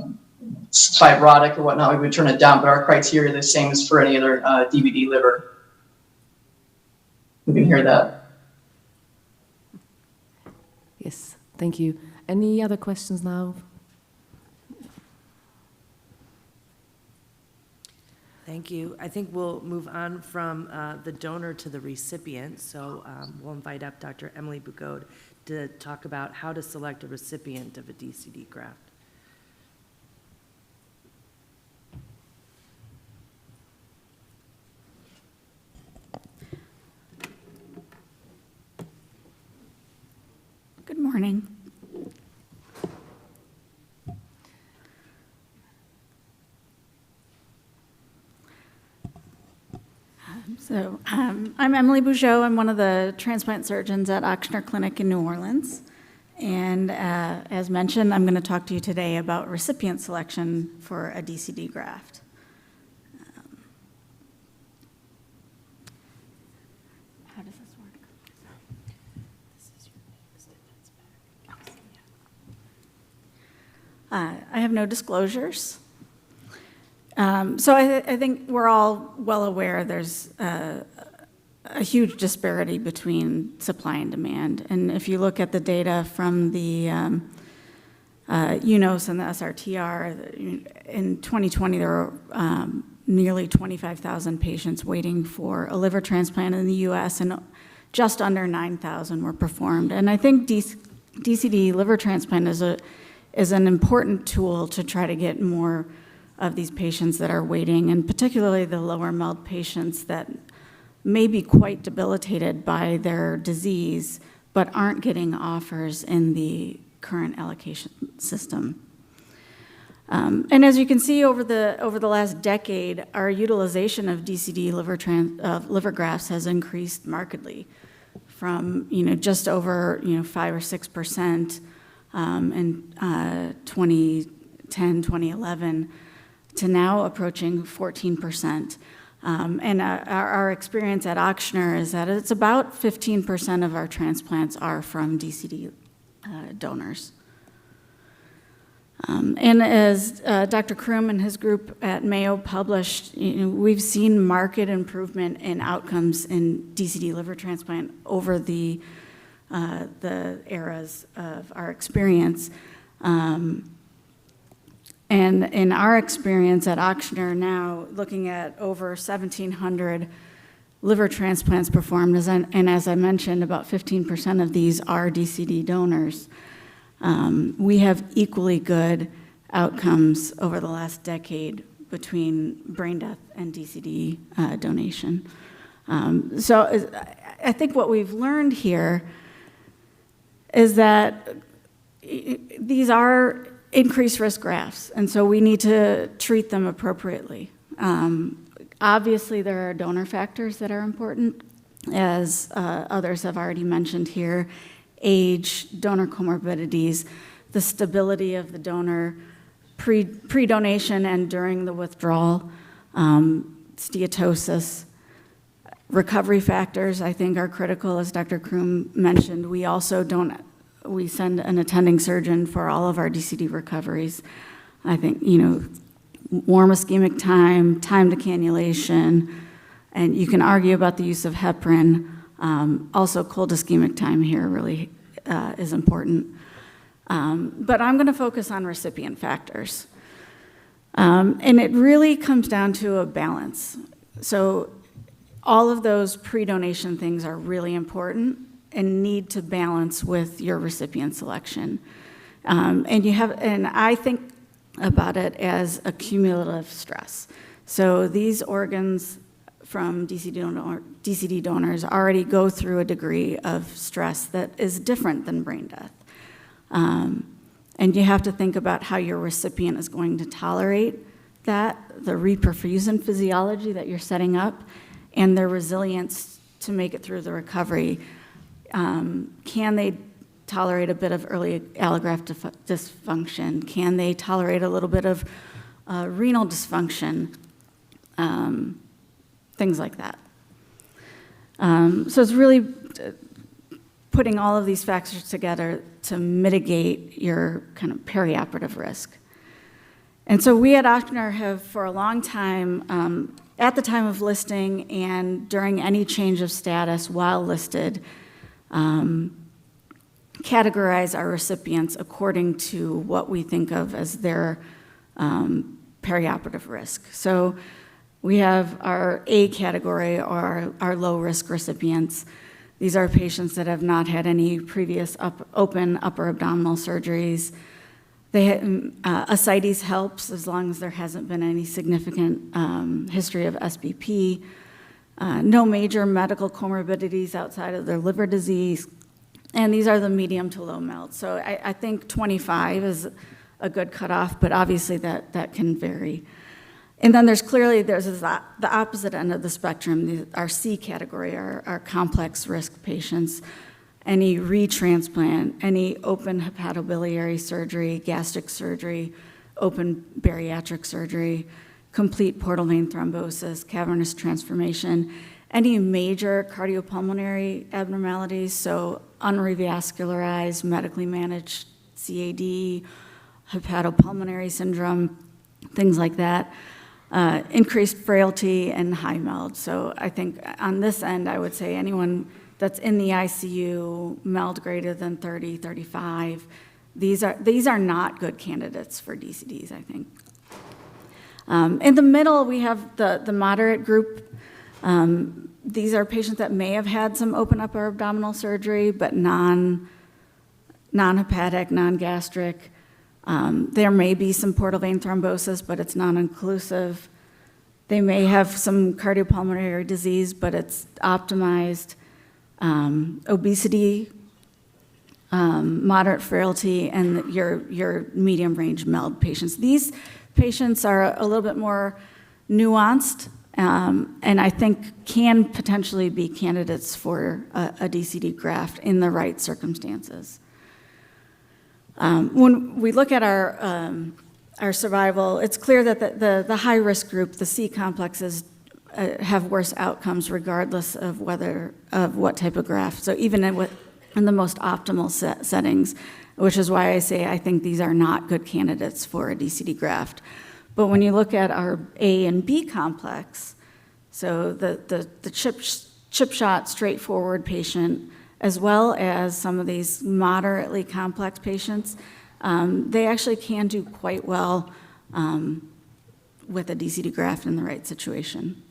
or whatnot, we would turn it down. But our criteria are the same as for any other DBD liver. You can hear that. Yes, thank you. Any other questions now? Thank you. I think we'll move on from the donor to the recipient. So we'll invite up Dr. Emily Bugode to talk about how to select a recipient of a DCD graft. Good morning. So I'm Emily Bougeot. I'm one of the transplant surgeons at Ochsner Clinic in New Orleans. And as mentioned, I'm going to talk to you today about recipient selection for a DCD graft. How does this work? I have no disclosures. So I think we're all well aware there's a huge disparity between supply and demand. And if you look at the data from the UNOS and the SRTR, in 2020 there were nearly 25,000 patients waiting for a liver transplant in the US, and just under 9,000 were performed. And I think DCD liver transplant is an important tool to try to get more of these patients that are waiting, and particularly the lower MELD patients that may be quite debilitated by their disease, but aren't getting offers in the current allocation system. And as you can see over the last decade, our utilization of DCD liver grafts has increased markedly from just over 5 or 6% in 2010, 2011 to now approaching 14%. And our experience at Ochsner is that it's about 15% of our transplants are from DCD donors. And as Dr. Kroom and his group at Mayo published, we've seen marked improvement in outcomes in DCD liver transplant over the eras of our experience. And in our experience at Ochsner now, looking at over 1,700 liver transplants performed, and as I mentioned, about 15% of these are DCD donors. We have equally good outcomes over the last decade between brain death and DCD donation. So I think what we've learned here is that these are increased risk grafts, and so we need to treat them appropriately. Obviously, there are donor factors that are important, as others have already mentioned here: age, donor comorbidities, the stability of the donor pre-donation and during the withdrawal, steatosis. Recovery factors, I think, are critical, as Dr. Kroom mentioned. We send an attending surgeon for all of our DCD recoveries. I think, warm ischemic time to cannulation, and you can argue about the use of heparin. Also, cold ischemic time here really is important. But I'm going to focus on recipient factors. And it really comes down to a balance. So all of those pre-donation things are really important and need to balance with your recipient selection. And I think about it as a cumulative stress. So these organs from DCD donors already go through a degree of stress that is different than brain death. And you have to think about how your recipient is going to tolerate that, the reperfusion physiology that you're setting up, and their resilience to make it through the recovery. Can they tolerate a bit of early allograft dysfunction? Can they tolerate a little bit of renal dysfunction? Things like that. So it's really putting all of these factors together to mitigate your kind of perioperative risk. And so we at Ochsner have, for a long time, at the time of listing and during any change of status while listed, categorize our recipients according to what we think of as their perioperative risk. So we have our A category, or our low-risk recipients. These are patients that have not had any previous open upper abdominal surgeries. Ascites helps as long as there hasn't been any significant history of SBP. No major medical comorbidities outside of their liver disease. And these are the medium to low MELD. So I think 25 is a good cutoff, but obviously that can vary. And then there's the opposite end of the spectrum, our C category, our complex risk patients, any retransplant, any open hepatobiliary surgery, gastric surgery, open bariatric surgery, complete portal vein thrombosis, cavernous transformation, any major cardiopulmonary abnormalities, so unrevascularized, medically managed CAD, hepatopulmonary syndrome, things like that, increased frailty and high MELD. So I think on this end, I would say anyone that's in the ICU, MELD greater than 30, 35, these are not good candidates for DCDs, I think. In the middle, we have the moderate group. These are patients that may have had some open upper abdominal surgery, but non-hepatic, non-gastric. There may be some portal vein thrombosis, but it's non-inclusive. They may have some cardiopulmonary disease, but it's optimized. Obesity, moderate frailty, and your medium-range MELD patients. These patients are a little bit more nuanced, and I think can potentially be candidates for a DCD graft in the right circumstances. When we look at our survival, it's clear that the high-risk group, the C complexes, have worse outcomes regardless of what type of graft. So even in the most optimal settings, which is why I say I think these are not good candidates for a DCD graft. But when you look at our A and B complex, so the chip shot straightforward patient, as well as some of these moderately complex patients, they actually can do quite well with a DCD graft in the right situation.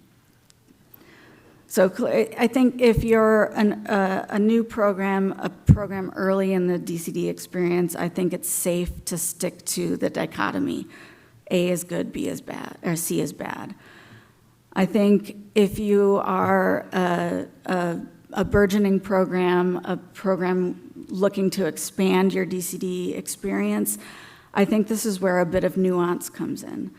So I think if you're a new program, a program early in the DCD experience, I think it's safe to stick to the dichotomy. A is good, B is bad, or C is bad. I think if you are a burgeoning program, a program looking to expand your DCD experience, I think this is where a bit of nuance comes in.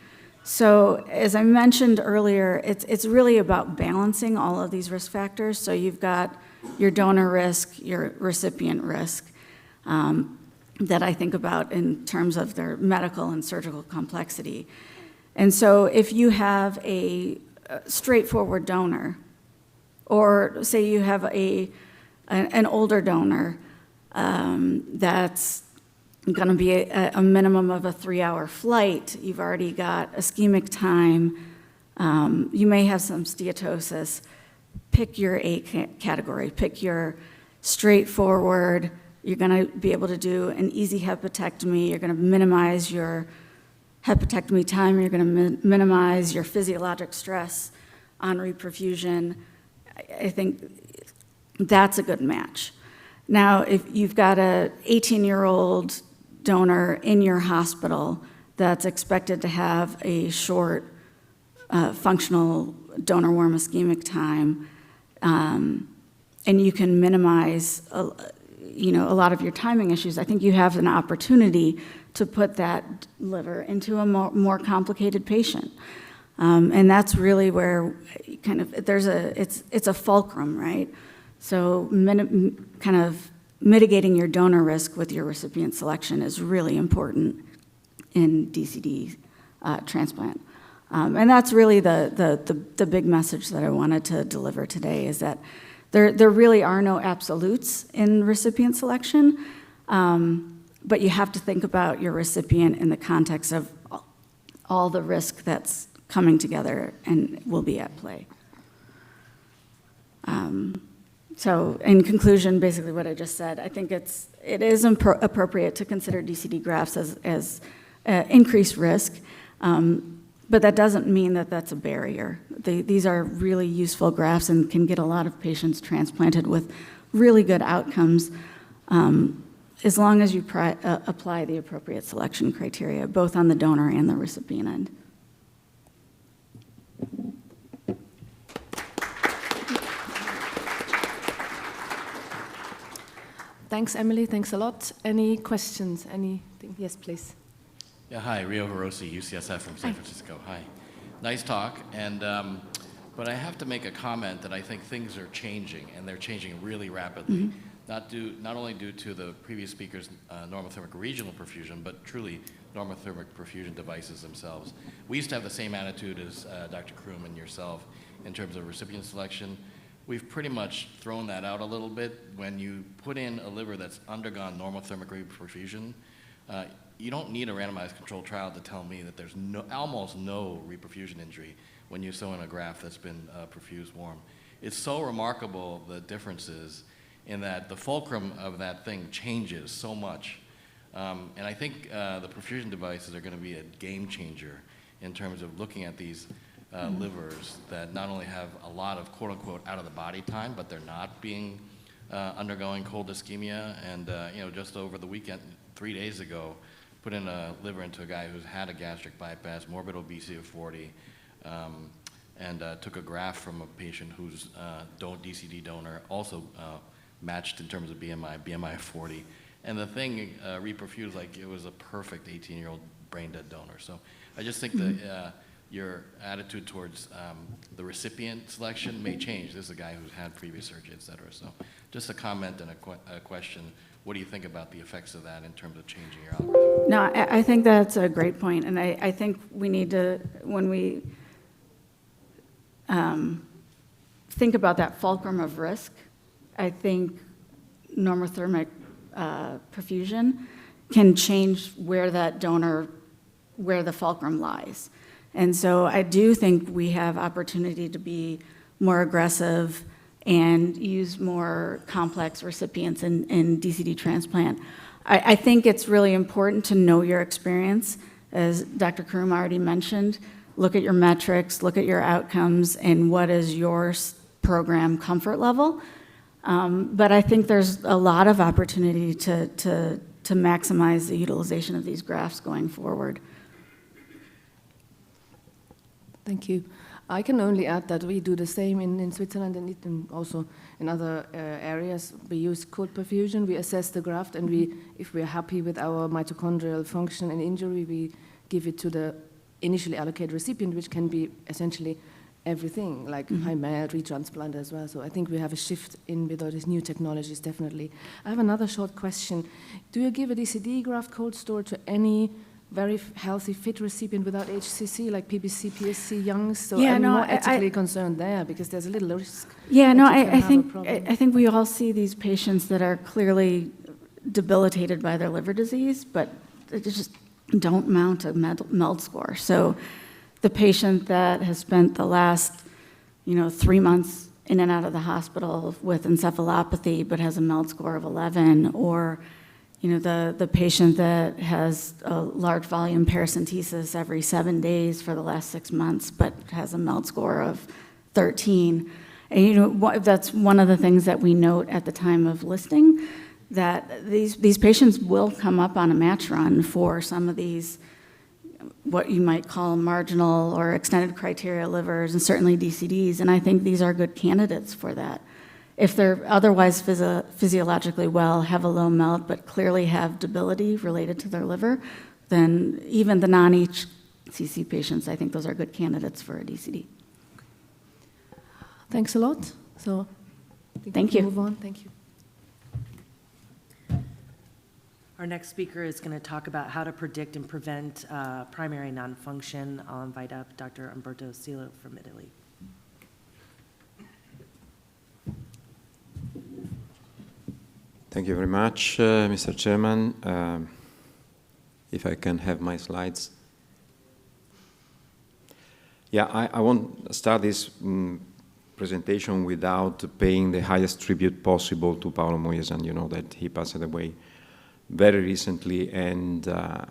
So as I mentioned earlier, it's really about balancing all of these risk factors. So you've got your donor risk, your recipient risk, that I think about in terms of their medical and surgical complexity. And so if you have a straightforward donor, or say you have an older donor that's going to be a minimum of a 3-hour flight, you've already got ischemic time, you may have some steatosis, pick your A category, pick your straightforward, you're going to be able to do an easy hepatectomy, you're going to minimize your hepatectomy time, you're going to minimize your physiologic stress on reperfusion. I think that's a good match. Now, if you've got an 18-year-old donor in your hospital that's expected to have a short functional donor warm ischemic time, and you can minimize a lot of your timing issues, I think you have an opportunity to put that liver into a more complicated patient. And that's really where kind of it's a fulcrum, right? So kind of mitigating your donor risk with your recipient selection is really important in DCD transplant. And that's really the big message that I wanted to deliver today, is that there really are no absolutes in recipient selection, but you have to think about your recipient in the context of all the risk that's coming together and will be at play. So in conclusion, basically what I just said, I think it is appropriate to consider DCD grafts as increased risk, but that doesn't mean that that's a barrier. These are really useful grafts and can get a lot of patients transplanted with really good outcomes, as long as you apply the appropriate selection criteria, both on the donor and the recipient end. Thanks, Emily. Thanks a lot. Any questions? Anything? Yes, please. Yeah, hi. Rio Hirose, UCSF from San Francisco. Hi. Nice talk, and but I have to make a comment that I think things are changing, and they're changing really rapidly. Not only due to the previous speaker's normothermic regional perfusion, but truly normothermic perfusion devices themselves. We used to have the same attitude as Dr. Kroom and yourself in terms of recipient selection. We've pretty much thrown that out a little bit. When you put in a liver that's undergone normothermic reperfusion, you don't need a randomized controlled trial to tell me that there's almost no reperfusion injury when you sew in a graft that's been perfused warm. It's so remarkable, the differences, in that the fulcrum of that thing changes so much. And I think the perfusion devices are going to be a game changer in terms of looking at these livers that not only have a lot of quote-unquote out-of-the-body time, but they're not being undergoing cold ischemia. And just over the weekend, 3 days ago, put in a liver into a guy who's had a gastric bypass, morbid obesity of 40, and took a graft from a patient who's DCD donor, also matched in terms of BMI of 40. And the thing reperfused like it was a perfect 18-year-old brain-dead donor. So I just think that your attitude towards the recipient selection may change. This is a guy who's had previous surgery, et cetera. So just a comment and a question. What do you think about the effects of that in terms of changing your algorithm? No, I think that's a great point, and I think we need to, when we think about that fulcrum of risk, I think normothermic perfusion can change where that donor, where the fulcrum lies. And so I do think we have opportunity to be more aggressive and use more complex recipients in DCD transplant. I think it's really important to know your experience. As Dr. Kroom already mentioned, look at your metrics, look at your outcomes, and what is your program comfort level. But I think there's a lot of opportunity to maximize the utilization of these grafts going forward. Thank you. I can only add that we do the same in Switzerland and also in other areas. We use cold perfusion, we assess the graft, and if we're happy with our mitochondrial function and injury, we give it to the initially allocated recipient, which can be essentially everything, like high med, retransplant as well. So I think we have a shift in with all these new technologies, definitely. I have another short question. Do you give a DCD graft cold store to any very healthy, fit recipient without HCC, like PBC, PSC, youngs? So I'm more ethically concerned there because there's a little risk. Yeah, no, I think we all see these patients that are clearly debilitated by their liver disease, but they just don't mount a MELD score. So the patient that has spent the last, 3 months in and out of the hospital with encephalopathy but has a MELD score of 11, or the patient that has a large volume paracentesis every 7 days for the last 6 months, but has a MELD score of 13. And that's one of the things that we note at the time of listing, that these patients will come up on a match run for some of these, what you might call marginal or extended criteria livers, and certainly DCDs, and I think these are good candidates for that. If they're otherwise physiologically well, have a low MELD, but clearly have debility related to their liver, then even the non-HCC patients, I think those are good candidates for a DCD. Thanks a lot. So thank you. Move on. Thank you. Our next speaker is going to talk about how to predict and prevent primary non-function. I'll invite up Dr. Umberto Silo from Italy. Thank you very much, Mr. Chairman. If I can have my slides. Yeah, I won't start this presentation without paying the highest tribute possible to Paolo Moyesan. You know that he passed away very recently, and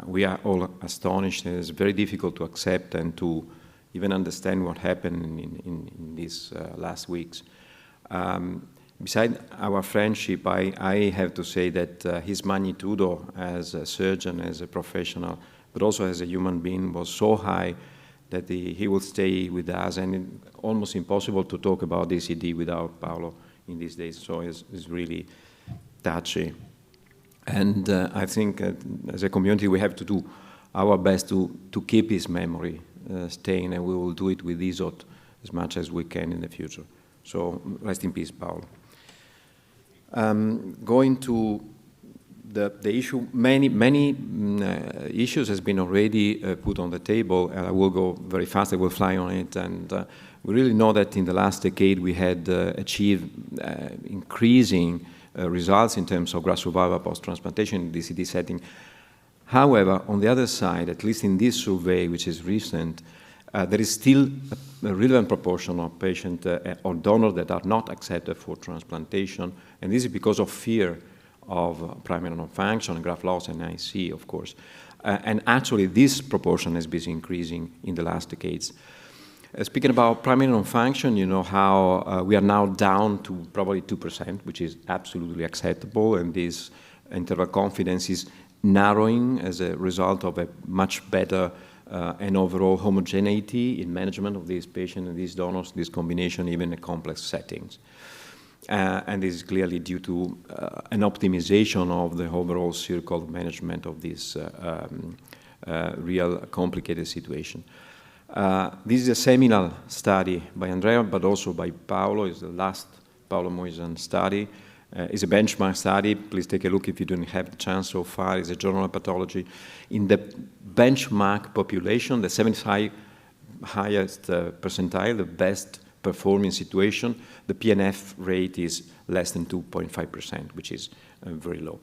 we are all astonished, and it's very difficult to accept and to even understand what happened in these last weeks. Beside our friendship, I have to say that his magnitudo as a surgeon, as a professional, but also as a human being was so high that he will stay with us, and it's almost impossible to talk about DCD without Paolo in these days, so it's really touchy. And I think as a community we have to do our best to keep his memory stain, and we will do it with ISOT as much as we can in the future. So rest in peace, Paolo. Going to the issue, many issues has been already put on the table, and I will go very fast, I will fly on it, and we really know that in the last decade we had achieved increasing results in terms of graft survival post-transplantation in the DCD setting. However, on the other side, at least in this survey, which is recent, there is still a relevant proportion of patients or donors that are not accepted for transplantation, and this is because of fear of primary non-function, graft loss, and IC, of course. And actually, this proportion has been increasing in the last decades. Speaking about primary non-function, you know how we are now down to probably 2%, which is absolutely acceptable, and this interval confidence is narrowing as a result of a much better and overall homogeneity in management of these patients and these donors, this combination even in complex settings. And this is clearly due to an optimization of the overall circle of management of this real complicated situation. This is a seminal study by Andrea, but also by Paolo. It's the last Paolo Moisan study. It's a benchmark study. Please take a look if you didn't have the chance so far. It's a journal of pathology. In the benchmark population, the 75 highest percentile, the best performing situation, the PNF rate is less than 2.5%, which is very low.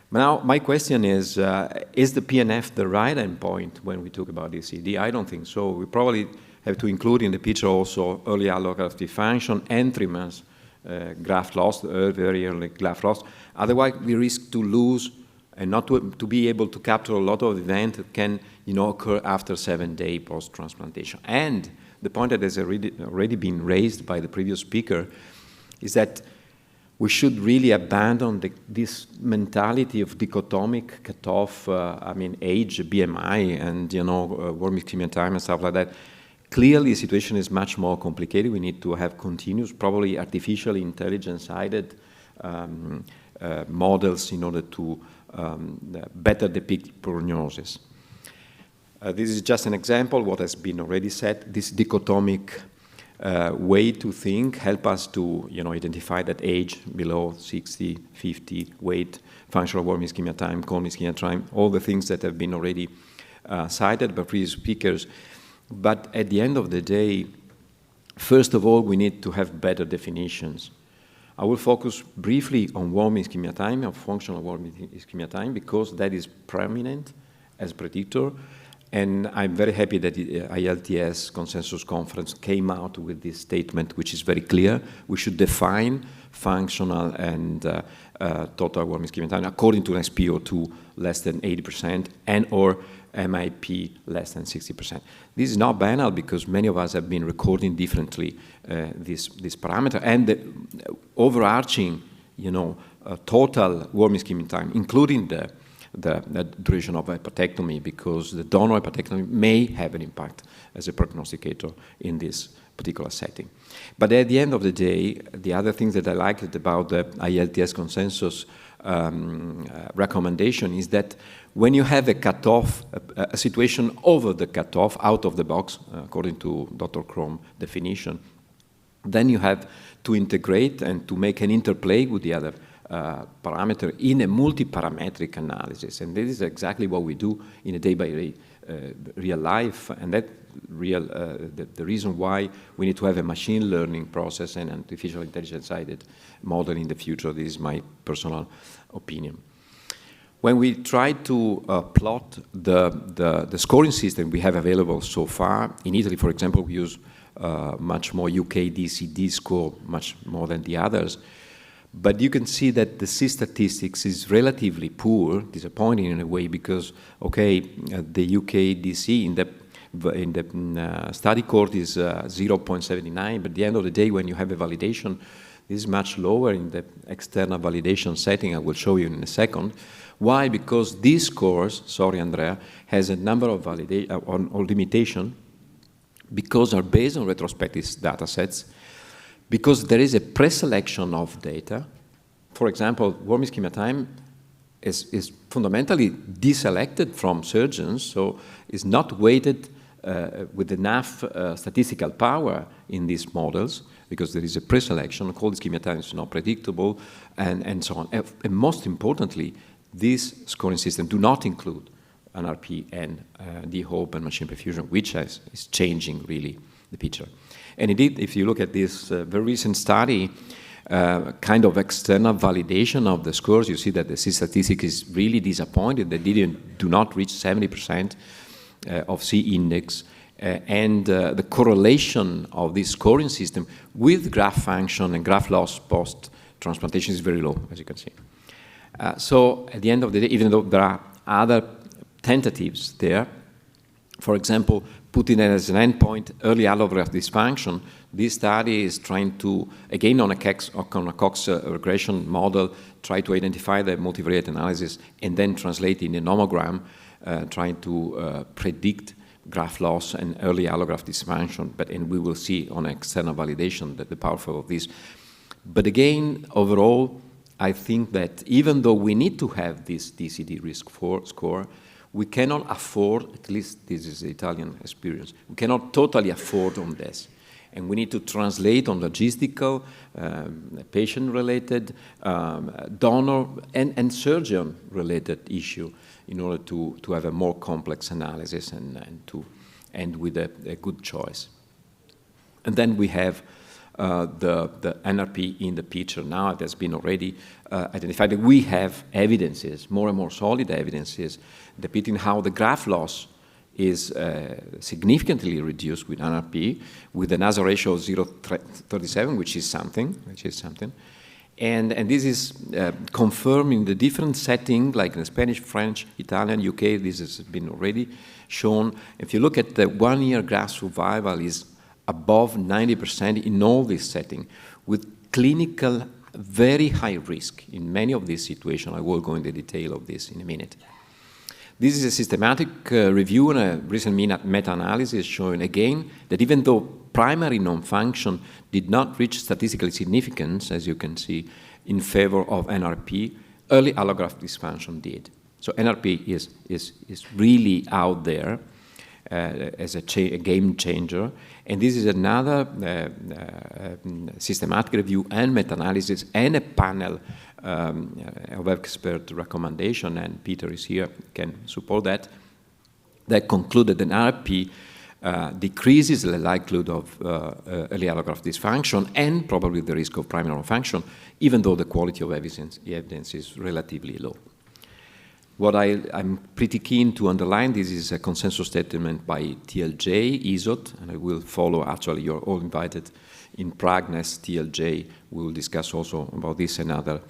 Now, my question is the PNF the right endpoint when we talk about DCD? I don't think so. We probably have to include in the picture also early allograft function and 3 months graft loss, very early graft loss. Otherwise, we risk to lose and not to be able to capture a lot of events that can occur after 7 days post-transplantation. And the point that has already been raised by the previous speaker is that we should really abandon this mentality of dichotomic cutoff, age, BMI, and warm ischemia time and stuff like that. Clearly, the situation is much more complicated. We need to have continuous, probably artificially intelligence-guided models in order to better depict prognosis. This is just an example of what has been already said. This dichotomic way to think help us to identify that age below 60, 50, weight, functional warm ischemia time, cold ischemia time, all the things that have been already cited by previous speakers. But at the end of the day, first of all, we need to have better definitions. I will focus briefly on warm ischemia time, or functional warm ischemia time, because that is prominent as predictor. And I'm very happy that the ILTS Consensus Conference came out with this statement, which is very clear. We should define functional and total warm ischemia time according to an SpO2 less than 80% and or MIP less than 60%. This is not banal because many of us have been recording differently this parameter, and the overarching, total warm ischemia time, including the duration of hepatectomy, because the donor hepatectomy may have an impact as a prognosticator in this particular setting. But at the end of the day, the other things that I liked about the ILTS consensus recommendation is that when you have a cutoff, a situation over the cutoff, out of the box, according to Dr. Chrome definition, then you have to integrate and to make an interplay with the other parameter in a multi-parametric analysis. And this is exactly what we do in a day-by-day real life, and that the reason why we need to have a machine learning process and artificial intelligence-guided model in the future. This is my personal opinion. When we try to plot the scoring system we have available so far, in Italy, for example, we use much more UK DCD score, much more than the others. But you can see that the C statistics is relatively poor, disappointing in a way, because, okay, the UK DC in the study cohort is 0.79, but at the end of the day, when you have a validation, this is much lower in the external validation setting. I will show you in a second. Why? Because these scores, sorry, Andrea, has a number of limitations because are based on retrospective data sets, because there is a preselection of data. For example, warm ischemia time is fundamentally deselected from surgeons, so it's not weighted with enough statistical power in these models, because there is a pre-selection, cold ischemia time is not predictable, and so on. And most importantly, these scoring systems do not include NRP and D-Hope and machine perfusion, which is changing really the picture. And indeed, if you look at this very recent study, kind of external validation of the scores, you see that the statistic is really disappointed. They do not reach 70% of C index, and the correlation of this scoring system with graft function and graft loss post-transplantation is very low, as you can see. So at the end of the day, even though there are other tentatives there, for example, putting it as an endpoint early allograft dysfunction, this study is trying to, again on a Cox regression model, try to identify the multivariate analysis and then translate in a nomogram, trying to predict graft loss and early allograft dysfunction, and we will see on external validation that the power of this. But again, overall, I think that even though we need to have this DCD risk score, we cannot afford, at least this is the Italian experience, we cannot totally afford on this. And we need to translate on logistical, patient-related, donor, and surgeon-related issue in order to have a more complex analysis and with a good choice. And then we have the NRP in the picture. Now it has been already identified that we have evidences, more and more solid evidences, depicting how the graft loss is significantly reduced with NRP, with an ASA ratio of 0.37, which is something. And this is confirmed in the different settings, like in Spanish, French, Italian, UK. This has been already shown. If you look at the 1 year graft survival is above 90% in all these settings, with clinical very high risk in many of these situations. I will go into detail of this in a minute. This is a systematic review and a recent meta-analysis showing again that even though primary non-function did not reach statistical significance, as you can see, in favor of NRP, early allograft dysfunction did. So NRP is really out there as a game changer. And this is another systematic review and meta-analysis and a panel of expert recommendation, and Peter is here, can support that, that concluded that NRP decreases the likelihood of early allograft dysfunction and probably the risk of primary non-function, even though the quality of evidence is relatively low. What I'm pretty keen to underline, this is a consensus statement by TLJ, ISOT, and I will follow, actually you're all invited in Prague next TLJ. We will discuss also about this and other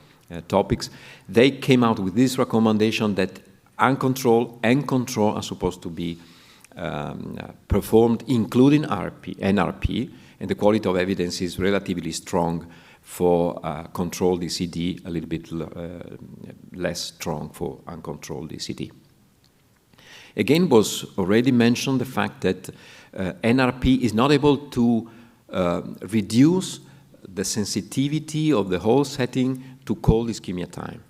topics. They came out with this recommendation that uncontrolled and control are supposed to be performed, including NRP, and the quality of evidence is relatively strong for controlled DCD, a little bit less strong for uncontrolled DCD. Again, was already mentioned the fact that NRP is not able to reduce the sensitivity of the whole setting to cold ischemia time.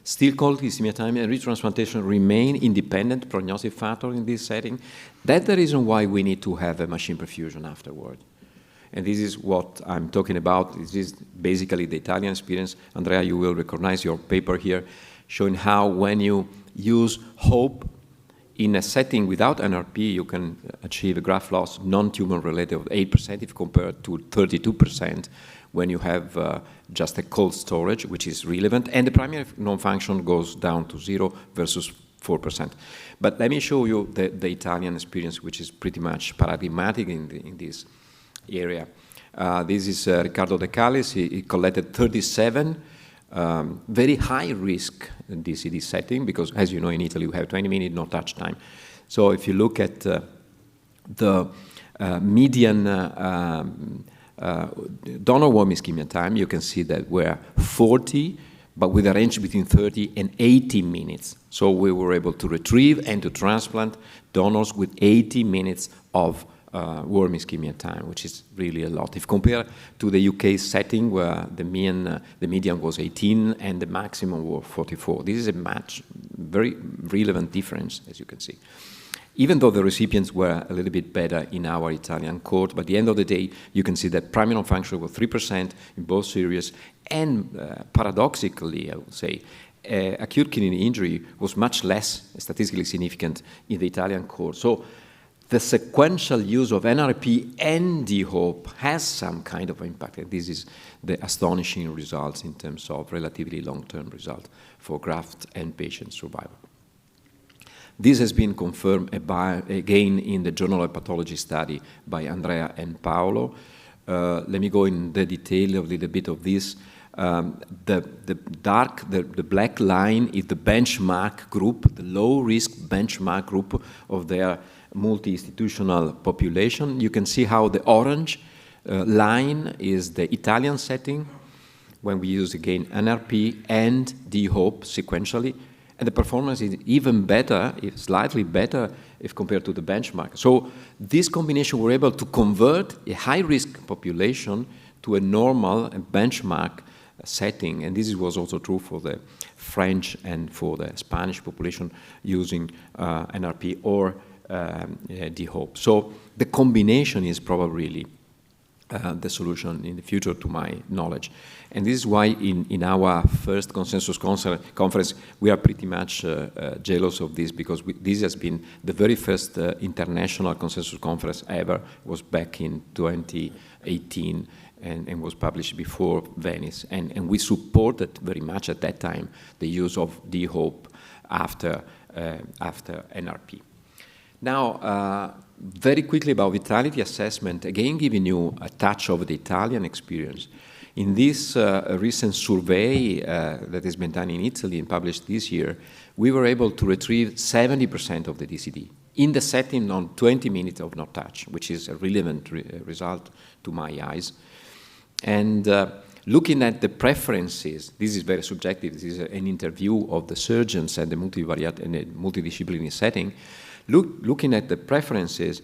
Still, cold ischemia time and retransplantation remain independent prognostic factor in this setting. That's the reason why we need to have a machine perfusion afterward. And this is what I'm talking about. This is basically the Italian experience. Andrea, you will recognize your paper here, showing how when you use HOPE in a setting without NRP, you can achieve a graft loss non-tumor related of 8% if compared to 32% when you have just a cold storage, which is relevant, and the primary non-function goes down to 0 versus 4%. But let me show you the Italian experience, which is pretty much paradigmatic in this area. This is Riccardo De Callis. He collected 37 very high risk DCD setting, because as you know in Italy we have 20 minute no touch time. So if you look at the median donor warm ischemia time, you can see that we're 40, but with a range between 30 and 80 minutes. So we were able to retrieve and to transplant donors with 80 minutes of warm ischemia time, which is really a lot. If compared to the UK setting, where the median was 18 and the maximum was 44. This is a very relevant difference, as you can see. even though the recipients were a little bit better in our Italian court. But at the end of the day, you can see that primary non-functional was 3% in both series, and paradoxically, I would say, acute kidney injury was much less statistically significant in the Italian court. So the sequential use of NRP and D-HOPE has some kind of impact. And this is the astonishing results in terms of relatively long-term result for graft and patient survival. This has been confirmed again in the Journal of Pathology study by Andrea and Paolo. Let me go in the detail of a little bit of this. The black line is the benchmark group, the low-risk benchmark group of their multi-institutional population. You can see how the orange line is the Italian setting, when we use again NRP and D-HOPE sequentially, and the performance is even better, it's slightly better if compared to the benchmark. So this combination were able to convert a high-risk population to a normal benchmark setting, and this was also true for the French and for the Spanish population using NRP or D-HOPE. So the combination is probably the solution in the future, to my knowledge. And this is why in our first consensus conference, we are pretty much jealous of this, because this has been the very first international consensus conference ever. It was back in 2018 and was published before Venice. And we supported very much at that time the use of D-HOPE after NRP. Now, very quickly about vitality assessment, again giving you a touch of the Italian experience. In this recent survey that has been done in Italy and published this year, we were able to retrieve 70% of the DCD in the setting on 20 minutes of no touch, which is a relevant result to my eyes. And looking at the preferences, this is very subjective, this is an interview of the surgeons and the multivariate and the multidisciplinary setting. Looking at the preferences,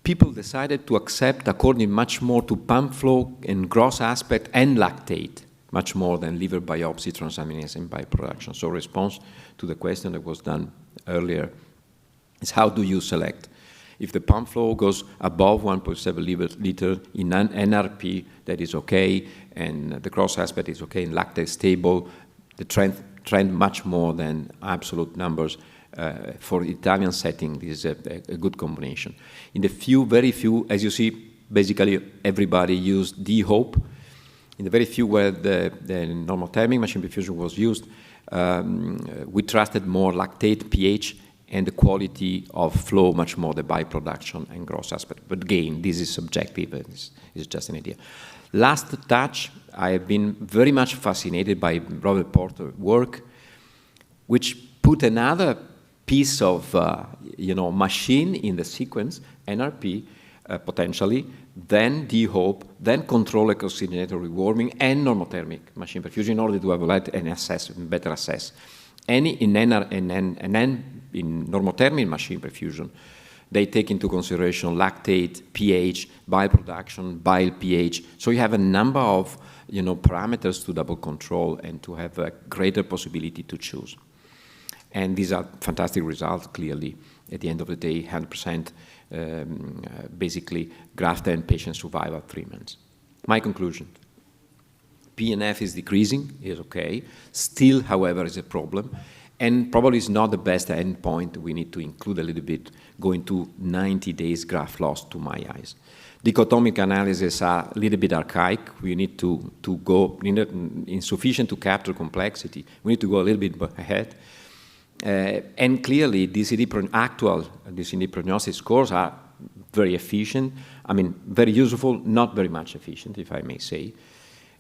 people decided to accept according much more to pump flow and gross aspect and lactate, much more than liver biopsy, transaminase, and bioproduction. So response to the question that was done earlier is how do you select? If the pump flow goes above 1.7 liter in an NRP, that is okay, and the gross aspect is okay, and lactate stable, the trend much more than absolute numbers. For the Italian setting, this is a good combination. In the very few, as you see, basically everybody used D-HOPE. In the very few where the normothermic machine perfusion was used, we trusted more lactate, pH, and the quality of flow much more the bioproduction and gross aspect. But again, this is subjective, it's just an idea. Last touch, I have been very much fascinated by Robert Porter's work, which put another piece of machine in the sequence, NRP, potentially, then D-HOPE, then control electrocoordinator rewarming, and normothermic machine perfusion in order to evaluate and better assess. In normothermic machine perfusion, they take into consideration lactate, pH, bile production, bile pH. So you have a number of parameters to double control and to have a greater possibility to choose. And these are fantastic results, clearly. At the end of the day, 100% basically graft and patient survival 3 months. My conclusion, PNF is decreasing, is okay. Still, however, is a problem. And probably is not the best endpoint. We need to include a little bit, going to 90 days graft loss to my eyes. Dichotomic analyses are a little bit archaic. We need to go, insufficient to capture complexity. We need to go a little bit ahead. And clearly, actual DCD prognosis scores are very efficient. I mean, very useful, not very much efficient, if I may say.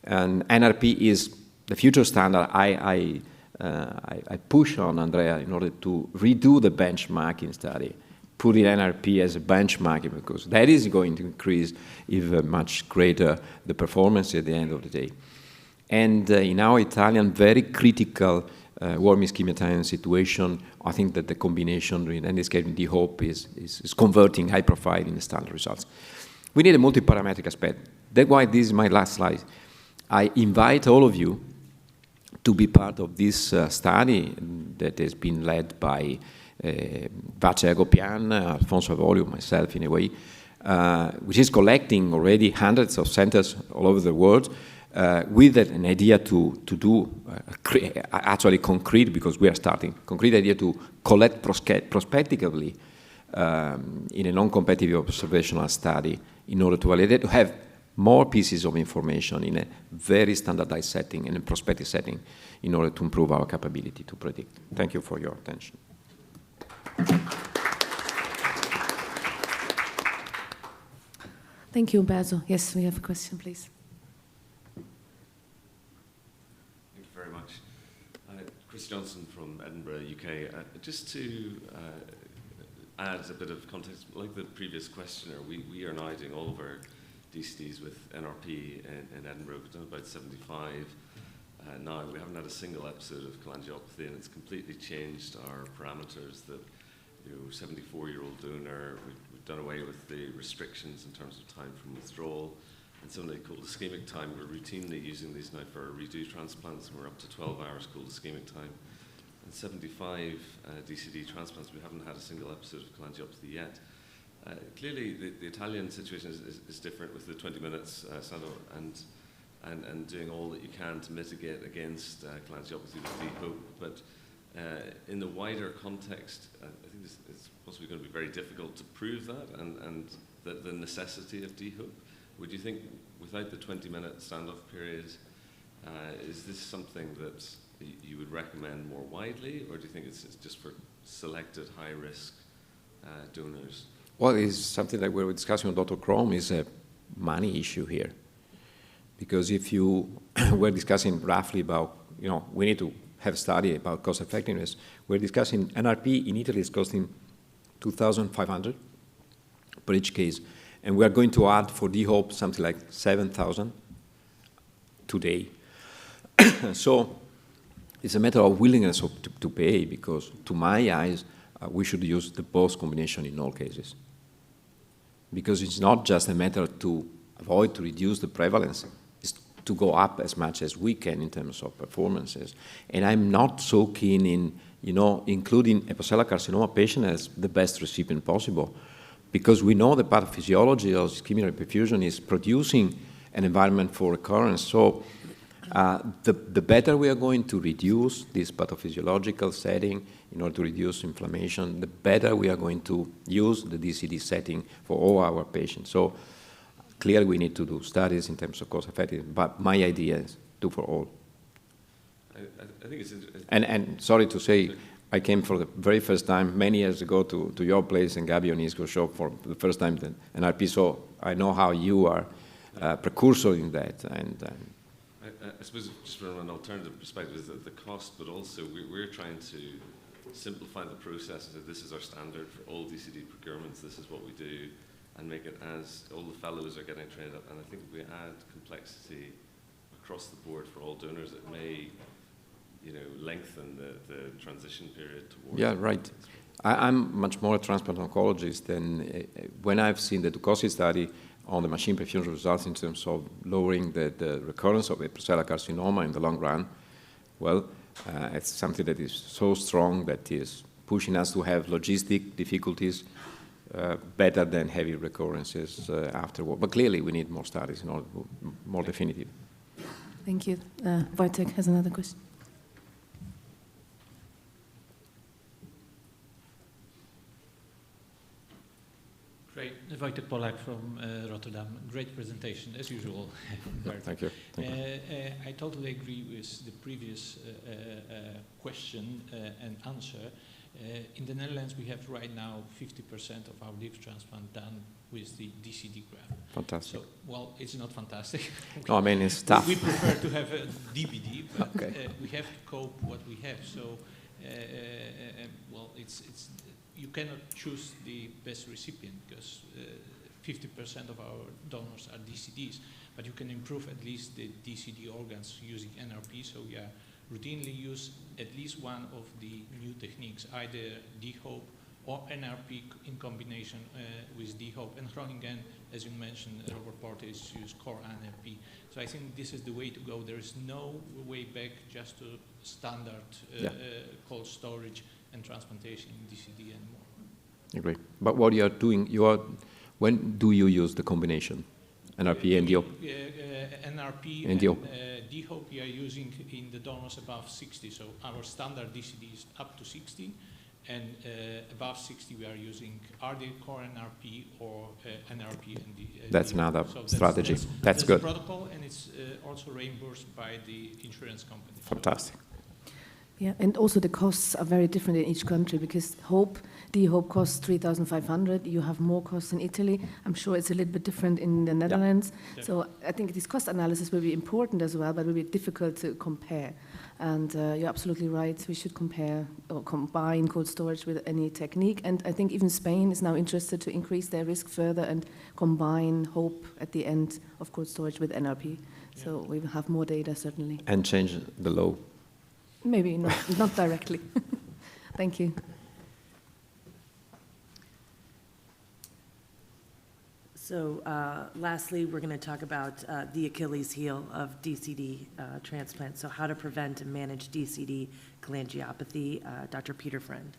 And NRP is the future standard. I push on Andrea in order to redo the benchmarking study, put in NRP as a benchmarking, because that is going to increase even much greater the performance at the end of the day. And in our Italian, very critical warm ischemia Italian situation, I think that the combination, in this case, D-HOPE is converting high profile in the standard results. We need a multi-parametric aspect. That's why this is my last slide. I invite all of you to be part of this study that has been led by Vace Agopian, Alfonso Avolio, myself in a way, which is collecting already hundreds of centers all over the world with an idea to do actually concrete, because we are starting, concrete idea to collect prospectively in a non-competitive observational study in order to validate, to have more pieces of information in a very standardized setting, in a prospective setting, in order to improve our capability to predict. Thank you for your attention. Thank you, Umberto. Yes, we have a question, please. Thank you very much. Chris Johnson from Edinburgh, UK. Just to add a bit of context, like the previous questioner, we are now doing all of our DCDs with NRP in Edinburgh. We've done about 75 now. We haven't had a single episode of cholangiopathy, and it's completely changed our parameters. That 74-year-old donor, we've done away with the restrictions in terms of time from withdrawal, and something called ischemic time. We're routinely using these now for redo transplants, and we're up to 12 hours called ischemic time. And 75 DCD transplants, we haven't had a single episode of cholangiopathy yet. Clearly, the Italian situation is different with the 20 minutes, Sandro, and doing all that you can to mitigate against cholangiopathy with DHOPE. But in the wider context, I think it's possibly going to be very difficult to prove that and the necessity of DHOPE. Would you think, without the 20-minute standoff period, is this something that you would recommend more widely, or do you think it's just for selected high-risk donors? Well, it's something that we were discussing with Dr. Crom, is a money issue here. Because if you were discussing roughly about, we need to have a study about cost effectiveness, we're discussing NRP in Italy is costing 2,500 per each case. And we are going to add for DHOPE something like 7,000 today. So it's a matter of willingness to pay, because to my eyes, we should use the both combination in all cases. Because it's not just a matter to avoid, to reduce the prevalence, it's to go up as much as we can in terms of performances. And I'm not so keen in, including hepatocellular carcinoma patient as the best recipient possible, because we know the pathophysiology of ischemic reperfusion is producing an environment for recurrence. So the better we are going to reduce this pathophysiological setting in order to reduce inflammation, the better we are going to use the DCD setting for all our patients. So clearly we need to do studies in terms of cost effectiveness, but my idea is do for all. I think it's and sorry to say, I came for the very first time many years ago to your place in Gabi Onisco's shop for the first time, the NRP, so I know how you are precursor in that. And I suppose just from an alternative perspective is the cost, but also we're trying to simplify the process. So this is our standard for all DCD procurements. This is what we do, and make it as all the fellows are getting trained up. And I think if we add complexity across the board for all donors, it may, lengthen the transition period towards. Yeah, right. I'm much more a transplant oncologist than when I've seen the Ducosi study on the machine perfusion results in terms of lowering the recurrence of hepatocellular carcinoma in the long run. Well, it's something that is so strong that is pushing us to have logistic difficulties better than heavy recurrences afterward. But clearly, we need more studies in order to more definitive. Thank you. Wojtek has another question. Great. Wojtek Polak from Rotterdam. Great presentation, as usual. Thank you. I totally agree with the previous question and answer. In the Netherlands, we have right now 50% of our liver transplant done with the DCD graft. Fantastic. So, well, it's not fantastic. No, I mean, it's tough. We prefer to have a DBD, but okay. We have to cope what we have. So, well, you cannot choose the best recipient because 50% of our donors are DCDs, but you can improve at least the DCD organs using NRP. So we routinely use at least one of the new techniques, either DHOPE or NRP in combination with DHOPE. And Groningen, as you mentioned, Robert Portes used core NRP. So I think this is the way to go. There is no way back just to standard cold storage and transplantation in DCD and more. Great. But what you are doing, when do you use the combination? NRP and DHOPE? NRP and DHOPE. DHOPE we are using in the donors above 60. So our standard DCD is up to 60. And above 60, we are using core NRP or NRP and that's another so strategy. That's good. Protocol, and it's also reimbursed by the insurance company. Fantastic. Yeah, and also the costs are very different in each country because DHOPE costs 3,500. You have more costs in Italy. I'm sure it's a little bit different in the Netherlands. Yeah. So I think this cost analysis will be important as well, but will be difficult to compare. And you're absolutely right. We should compare or combine cold storage with any technique. And I think even Spain is now interested to increase their risk further and combine HOPE at the end of cold storage with NRP. So we will have more data certainly. And change the law. Maybe not directly. Thank you. So lastly, we're going to talk about the Achilles heel of DCD transplant. So how to prevent and manage DCD cholangiopathy. Dr. Peter Friend.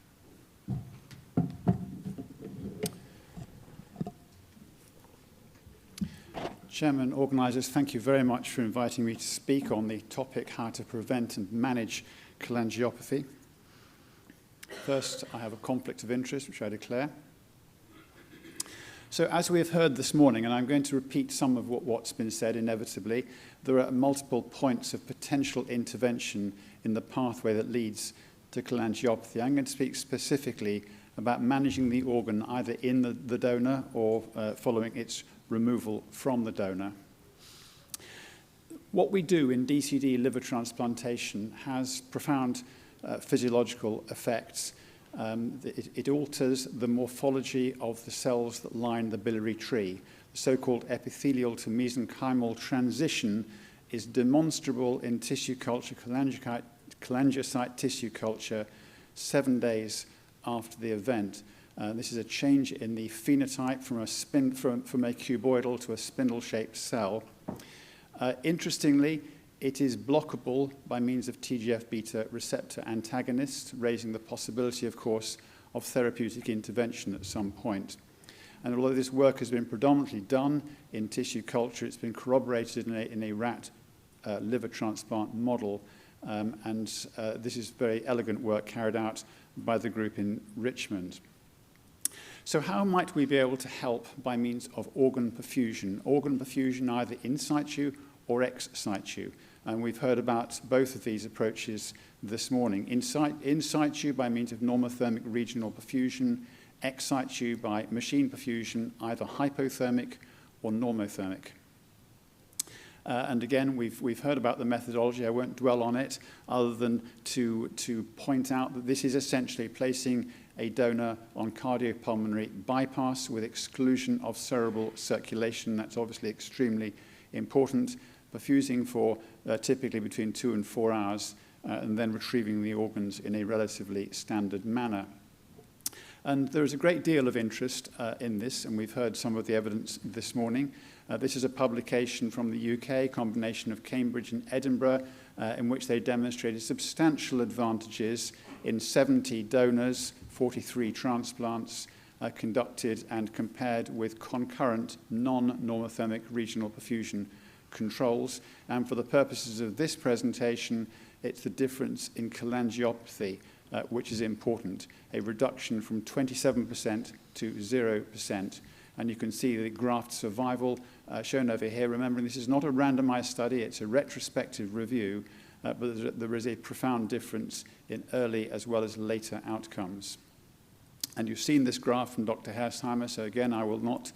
Chairman, organisers, thank you very much for inviting me to speak on the topic how to prevent and manage cholangiopathy. First, I have a conflict of interest, which I declare. So as we have heard this morning, and I'm going to repeat some of what's been said inevitably, there are multiple points of potential intervention in the pathway that leads to cholangiopathy. I'm going to speak specifically about managing the organ either in the donor or following its removal from the donor. What we do in DCD liver transplantation has profound physiological effects. It alters the morphology of the cells that line the biliary tree. The so-called epithelial to mesenchymal transition is demonstrable in tissue culture, cholangiocyte tissue culture, 7 days after the event. This is a change in the phenotype from a cuboidal to a spindle-shaped cell. Interestingly, it is blockable by means of TGF-beta receptor antagonists, raising the possibility, of course, of therapeutic intervention at some point. And although this work has been predominantly done in tissue culture, it's been corroborated in a rat liver transplant model. This is very elegant work carried out by the group in Richmond. So how might we be able to help by means of organ perfusion? Organ perfusion either in situ or ex situ. And we've heard about both of these approaches this morning. In situ by means of normothermic regional perfusion, ex situ by machine perfusion, either hypothermic or normothermic. And again, we've heard about the methodology. I won't dwell on it other than to point out that this is essentially placing a donor on cardiopulmonary bypass with exclusion of cerebral circulation. That's obviously extremely important. Perfusing for typically between 2 and 4 hours and then retrieving the organs in a relatively standard manner. And there is a great deal of interest in this, and we've heard some of the evidence this morning. This is a publication from the UK, combination of Cambridge and Edinburgh, in which they demonstrated substantial advantages in 70 donors, 43 transplants conducted and compared with concurrent non-normothermic regional perfusion controls. And for the purposes of this presentation, it's the difference in cholangiopathy, which is important, a reduction from 27% to 0%. And you can see the graft survival shown over here. Remembering this is not a randomized study, it's a retrospective review, but there is a profound difference in early as well as later outcomes. And you've seen this graph from Dr. Hersheimer, so again, I will not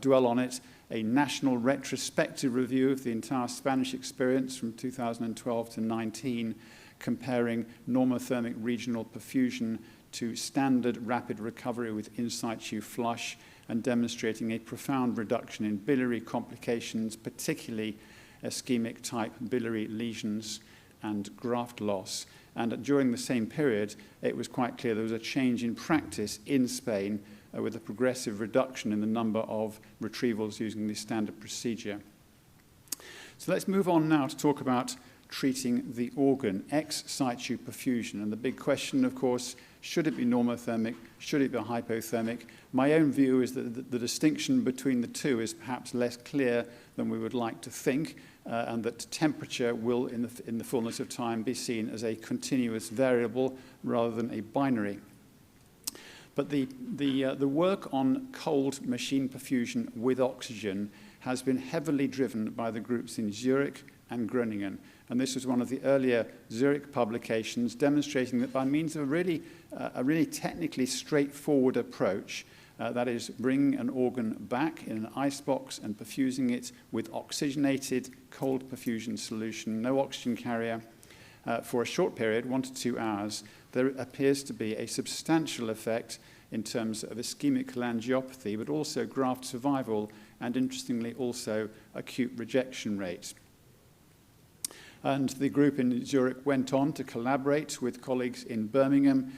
dwell on it. A national retrospective review of the entire Spanish experience from 2012 to 19, comparing normothermic regional perfusion to standard rapid recovery with in situ flush, and demonstrating a profound reduction in biliary complications, particularly ischemic type biliary lesions and graft loss. And during the same period, it was quite clear there was a change in practice in Spain with a progressive reduction in the number of retrievals using the standard procedure. So let's move on now to talk about treating the organ, ex situ perfusion. And the big question, of course, Should it be normothermic? Should it be hypothermic? My own view is that the distinction between the two is perhaps less clear than we would like to think, and that temperature will, in the fullness of time, be seen as a continuous variable rather than a binary. But the work on cold machine perfusion with oxygen has been heavily driven by the groups in Zurich and Groningen. And this was one of the earlier Zurich publications demonstrating that by means of a really technically straightforward approach, that is, bringing an organ back in an icebox and perfusing it with oxygenated cold perfusion solution, no oxygen carrier, for a short period, 1 to 2 hours, there appears to be a substantial effect in terms of ischemic cholangiopathy, but also graft survival, and interestingly also acute rejection rate. And the group in Zurich went on to collaborate with colleagues in Birmingham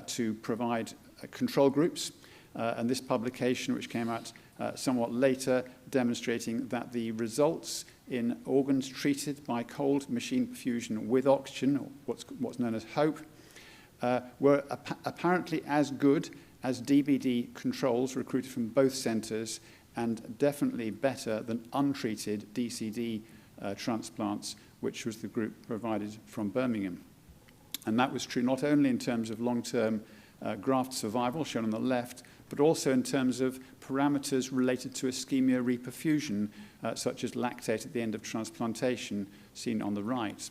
to provide control groups. And this publication, which came out somewhat later, demonstrating that the results in organs treated by cold machine perfusion with oxygen, or what's known as HOPE, were apparently as good as DBD controls recruited from both centres, and definitely better than untreated DCD transplants, which was the group provided from Birmingham. And that was true not only in terms of long-term graft survival, shown on the left, but also in terms of parameters related to ischemia reperfusion, such as lactate at the end of transplantation, seen on the right.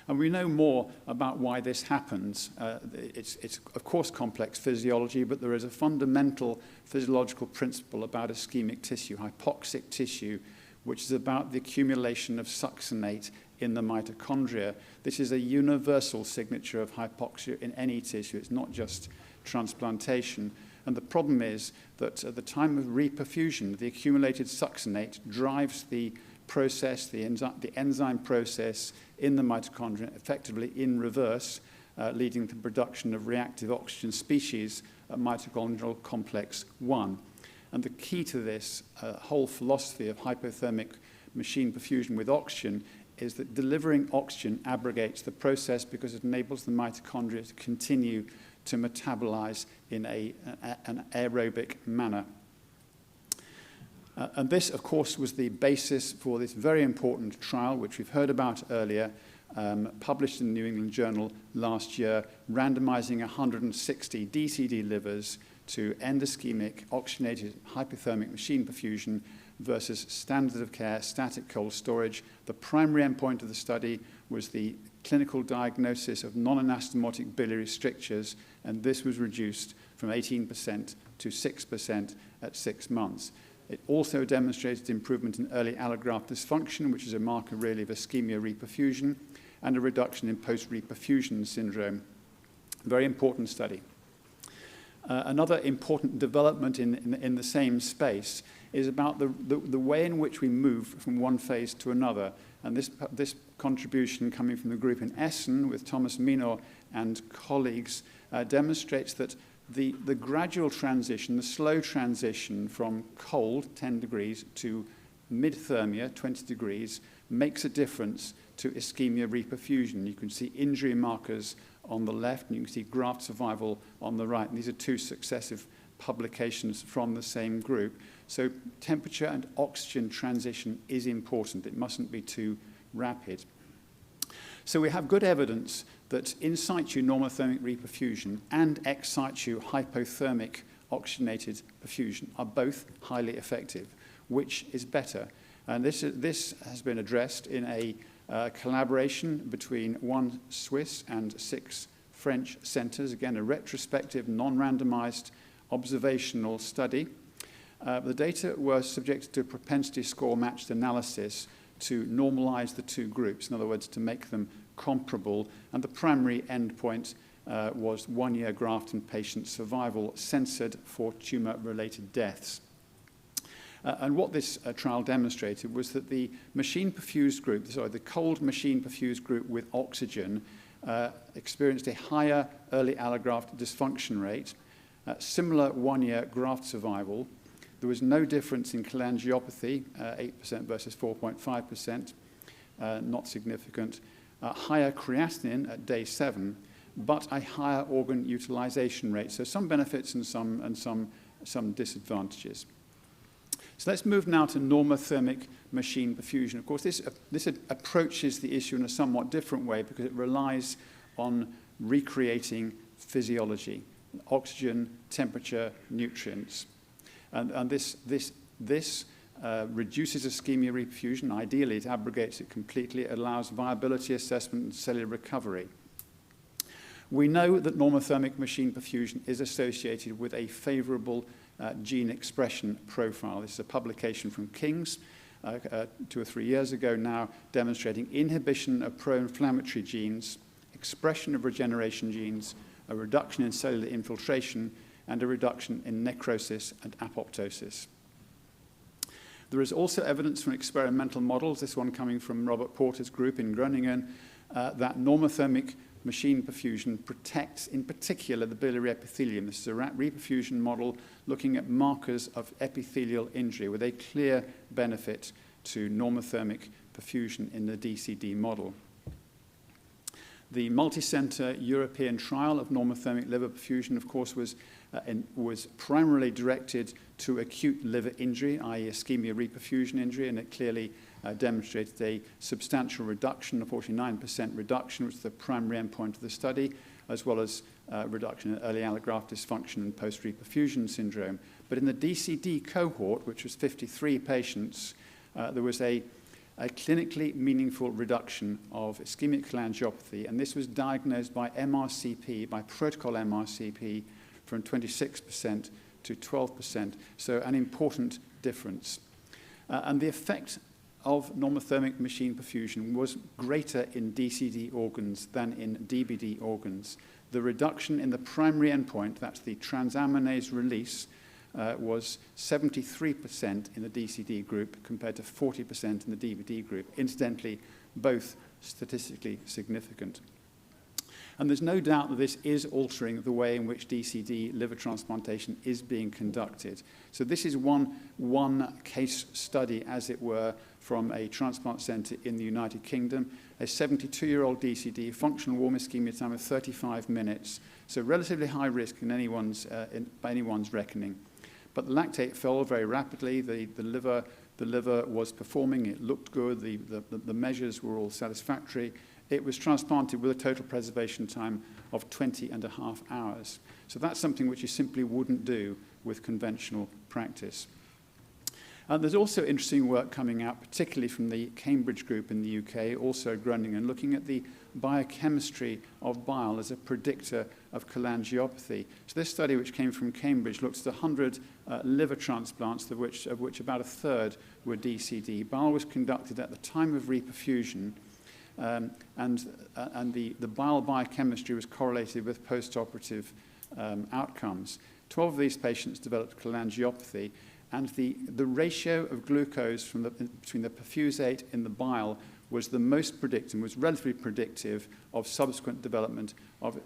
And we know more about why this happens. It's of course complex physiology, but there is a fundamental physiological principle about ischemic tissue, hypoxic tissue, which is about the accumulation of succinate in the mitochondria. This is a universal signature of hypoxia in any tissue. It's not just transplantation. And the problem is that at the time of reperfusion, the accumulated succinate drives the process, the enzyme process in the mitochondria, effectively in reverse, leading to production of reactive oxygen species at mitochondrial complex 1. And the key to this whole philosophy of hypothermic machine perfusion with oxygen is that delivering oxygen abrogates the process because it enables the mitochondria to continue to metabolize in an aerobic manner. And this, of course, was the basis for this very important trial, which we've heard about earlier, published in the New England Journal last year, randomizing 160 DCD livers to endoschemic oxygenated hypothermic machine perfusion versus standard of care static cold storage. The primary endpoint of the study was the clinical diagnosis of non-anastomotic biliary strictures, and this was reduced from 18% to 6% at 6 months. It also demonstrated improvement in early allograft dysfunction, which is a marker really of ischemia reperfusion, and a reduction in post-reperfusion syndrome. Very important study. Another important development in the same space is about the way in which we move from one phase to another. And this contribution coming from the group in Essen with Thomas Minor and colleagues demonstrates that the gradual transition, the slow transition from cold, 10 degrees, to mid-thermia, 20 degrees, makes a difference to ischemia reperfusion. You can see injury markers on the left, and you can see graft survival on the right. And these are two successive publications from the same group. So temperature and oxygen transition is important. It mustn't be too rapid. So we have good evidence that in situ normothermic reperfusion and ex situ hypothermic oxygenated perfusion are both highly effective. Which is better? And this has been addressed in a collaboration between 1 Swiss and 6 French centers. Again, a retrospective, non-randomized observational study. The data were subjected to a propensity score matched analysis to normalize the two groups, in other words, to make them comparable. And the primary endpoint was 1-year graft and patient survival censored for tumor-related deaths. And what this trial demonstrated was that the machine perfused group, the cold machine perfused group with oxygen, experienced a higher early allograft dysfunction rate, similar 1-year graft survival. There was no difference in cholangiopathy, 8% versus 4.5%, not significant. Higher creatinine at day 7, but a higher organ utilization rate. So some benefits and some disadvantages. So let's move now to normothermic machine perfusion. Of course, this approaches the issue in a somewhat different way because it relies on recreating physiology, oxygen, temperature, nutrients. And this reduces ischemia reperfusion. Ideally, it abrogates it completely. It allows viability assessment and cellular recovery. We know that normothermic machine perfusion is associated with a favorable gene expression profile. This is a publication from King's 2 or 3 years ago now, demonstrating inhibition of pro-inflammatory genes, expression of regeneration genes, a reduction in cellular infiltration, and a reduction in necrosis and apoptosis. There is also evidence from experimental models, this one coming from Robert Porter's group in Groningen, that normothermic machine perfusion protects, in particular, the biliary epithelium. This is a reperfusion model looking at markers of epithelial injury with a clear benefit to normothermic perfusion in the DCD model. The multi-center European trial of normothermic liver perfusion, of course, was primarily directed to acute liver injury, i.e. ischemia reperfusion injury, and it clearly demonstrated a substantial reduction, a 49% reduction, which is the primary endpoint of the study, as well as reduction in early allograft dysfunction and post-reperfusion syndrome. But in the DCD cohort, which was 53 patients, there was a clinically meaningful reduction of ischemic cholangiopathy, and this was diagnosed by MRCP, by protocol MRCP, from 26% to 12%, so an important difference. And the effect of normothermic machine perfusion was greater in DCD organs than in DBD organs. The reduction in the primary endpoint, that's the transaminase release, was 73% in the DCD group compared to 40% in the DBD group. Incidentally, both statistically significant. And there's no doubt that this is altering the way in which DCD liver transplantation is being conducted. So this is one case study, as it were, from a transplant center in the United Kingdom. A 72-year-old DCD, functional warm ischemia time of 35 minutes, so relatively high risk in by anyone's reckoning. But the lactate fell very rapidly. The liver was performing. It looked good. The measures were all satisfactory. It was transplanted with a total preservation time of 20.5 hours. So that's something which you simply wouldn't do with conventional practice. There's also interesting work coming out, particularly from the Cambridge group in the UK, also Groningen, looking at the biochemistry of bile as a predictor of cholangiopathy. So this study, which came from Cambridge, looked at 100 liver transplants, of which about a third were DCD. Bile was conducted at the time of reperfusion, and the bile biochemistry was correlated with post-operative outcomes. 12 of these patients developed cholangiopathy, and the ratio of glucose between the perfusate in the bile was the most predictive, was relatively predictive of subsequent development of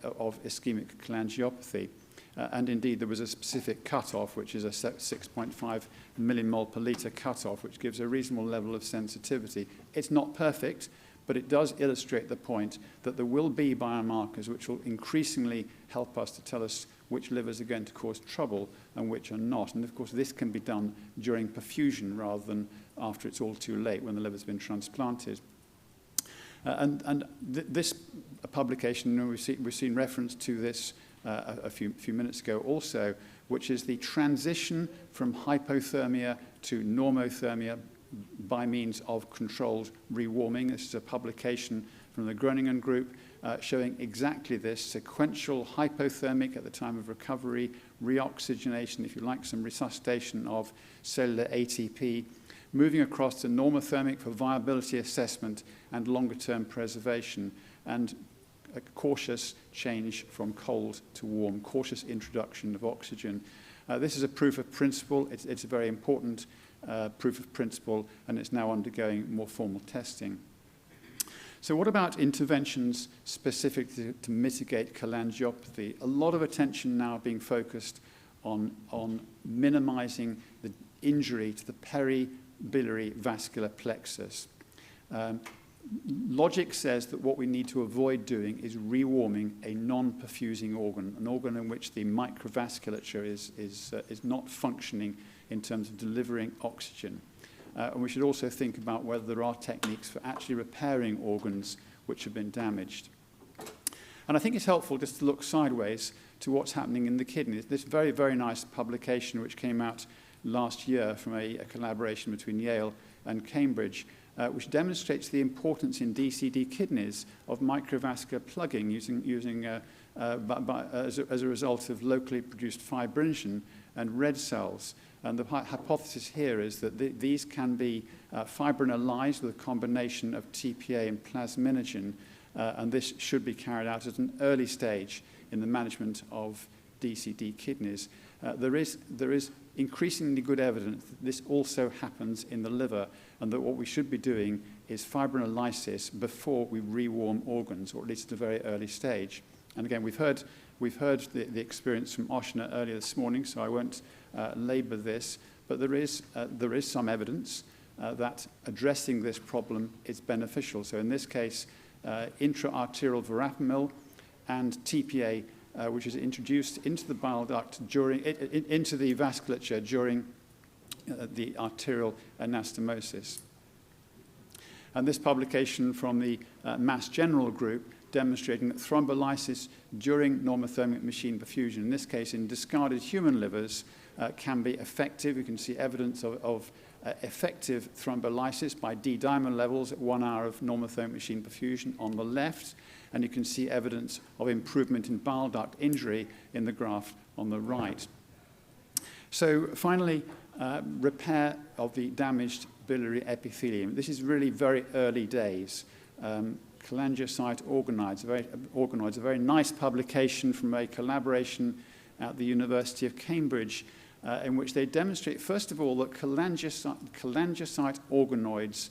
ischemic cholangiopathy. And indeed, there was a specific cutoff, which is a 6.5 millimole per liter cutoff, which gives a reasonable level of sensitivity. It's not perfect, but it does illustrate the point that there will be biomarkers which will increasingly help us to tell us which livers are going to cause trouble and which are not. And of course, this can be done during perfusion rather than after it's all too late when the liver's been transplanted. This publication, we've seen reference to this a few minutes ago also, which is the transition from hypothermia to normothermia by means of controlled rewarming. This is a publication from the Groningen group showing exactly this, sequential hypothermic at the time of recovery, reoxygenation, if you like, some resuscitation of cellular ATP, moving across to normothermic for viability assessment and longer-term preservation, and a cautious change from cold to warm, cautious introduction of oxygen. This is a proof of principle. It's a very important proof of principle, and it's now undergoing more formal testing. So what about interventions specific to mitigate cholangiopathy? A lot of attention now being focused on minimizing the injury to the peribiliary vascular plexus. Logic says that what we need to avoid doing is rewarming a non-perfusing organ, an organ in which the microvasculature is not functioning in terms of delivering oxygen. And we should also think about whether there are techniques for actually repairing organs which have been damaged. And I think it's helpful just to look sideways to what's happening in the kidneys. This very, very nice publication which came out last year from a collaboration between Yale and Cambridge, which demonstrates the importance in DCD kidneys of microvascular plugging as a result of locally produced fibrinogen and red cells. And the hypothesis here is that these can be fibrinolyzed with a combination of TPA and plasminogen, and this should be carried out at an early stage in the management of DCD kidneys. There is increasingly good evidence that this also happens in the liver, and that what we should be doing is fibrinolysis before we rewarm organs, or at least at a very early stage. And again, we've heard the experience from Oshna earlier this morning, so I won't labor this, but there is some evidence that addressing this problem is beneficial. So in this case, intra-arterial verapamil and TPA, which is introduced into the bile duct into the vasculature during the arterial anastomosis. And this publication from the Mass General group demonstrating that thrombolysis during normothermic machine perfusion, in this case in discarded human livers, can be effective. You can see evidence of effective thrombolysis by D-dimer levels at 1 hour of normothermic machine perfusion on the left, and you can see evidence of improvement in bile duct injury in the graph on the right. So finally, repair of the damaged biliary epithelium. This is really very early days. Cholangiocyte organoids, a very nice publication from a collaboration at the University of Cambridge, in which they demonstrate, first of all, that cholangiocyte organoids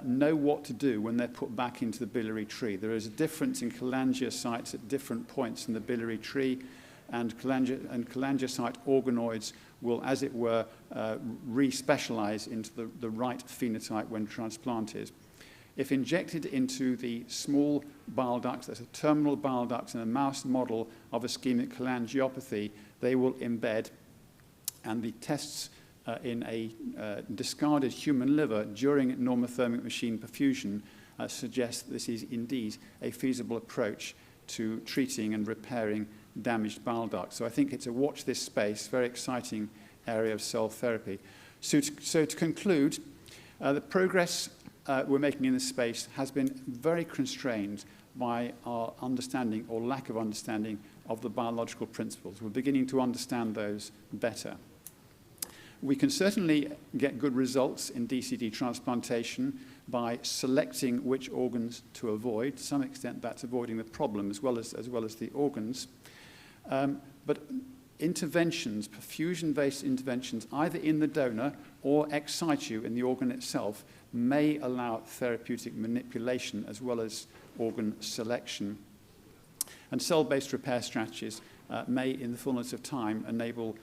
know what to do when they're put back into the biliary tree. There is a difference in cholangiocytes at different points in the biliary tree, and cholangiocyte organoids will, as it were, re-specialize into the right phenotype when transplanted. If injected into the small bile ducts, that's a terminal bile ducts in a mouse model of ischemic cholangiopathy, they will embed, and the tests in a discarded human liver during normothermic machine perfusion suggest this is indeed a feasible approach to treating and repairing damaged bile ducts. So I think it's a watch this space, very exciting area of cell therapy. So to conclude, the progress we're making in this space has been very constrained by our understanding or lack of understanding of the biological principles. We're beginning to understand those better. We can certainly get good results in DCD transplantation by selecting which organs to avoid. To some extent, that's avoiding the problem as well as the organs. But interventions, perfusion-based interventions, either in the donor or ex situ in the organ itself, may allow therapeutic manipulation as well as organ selection. And cell-based repair strategies may, in the fullness of time, enable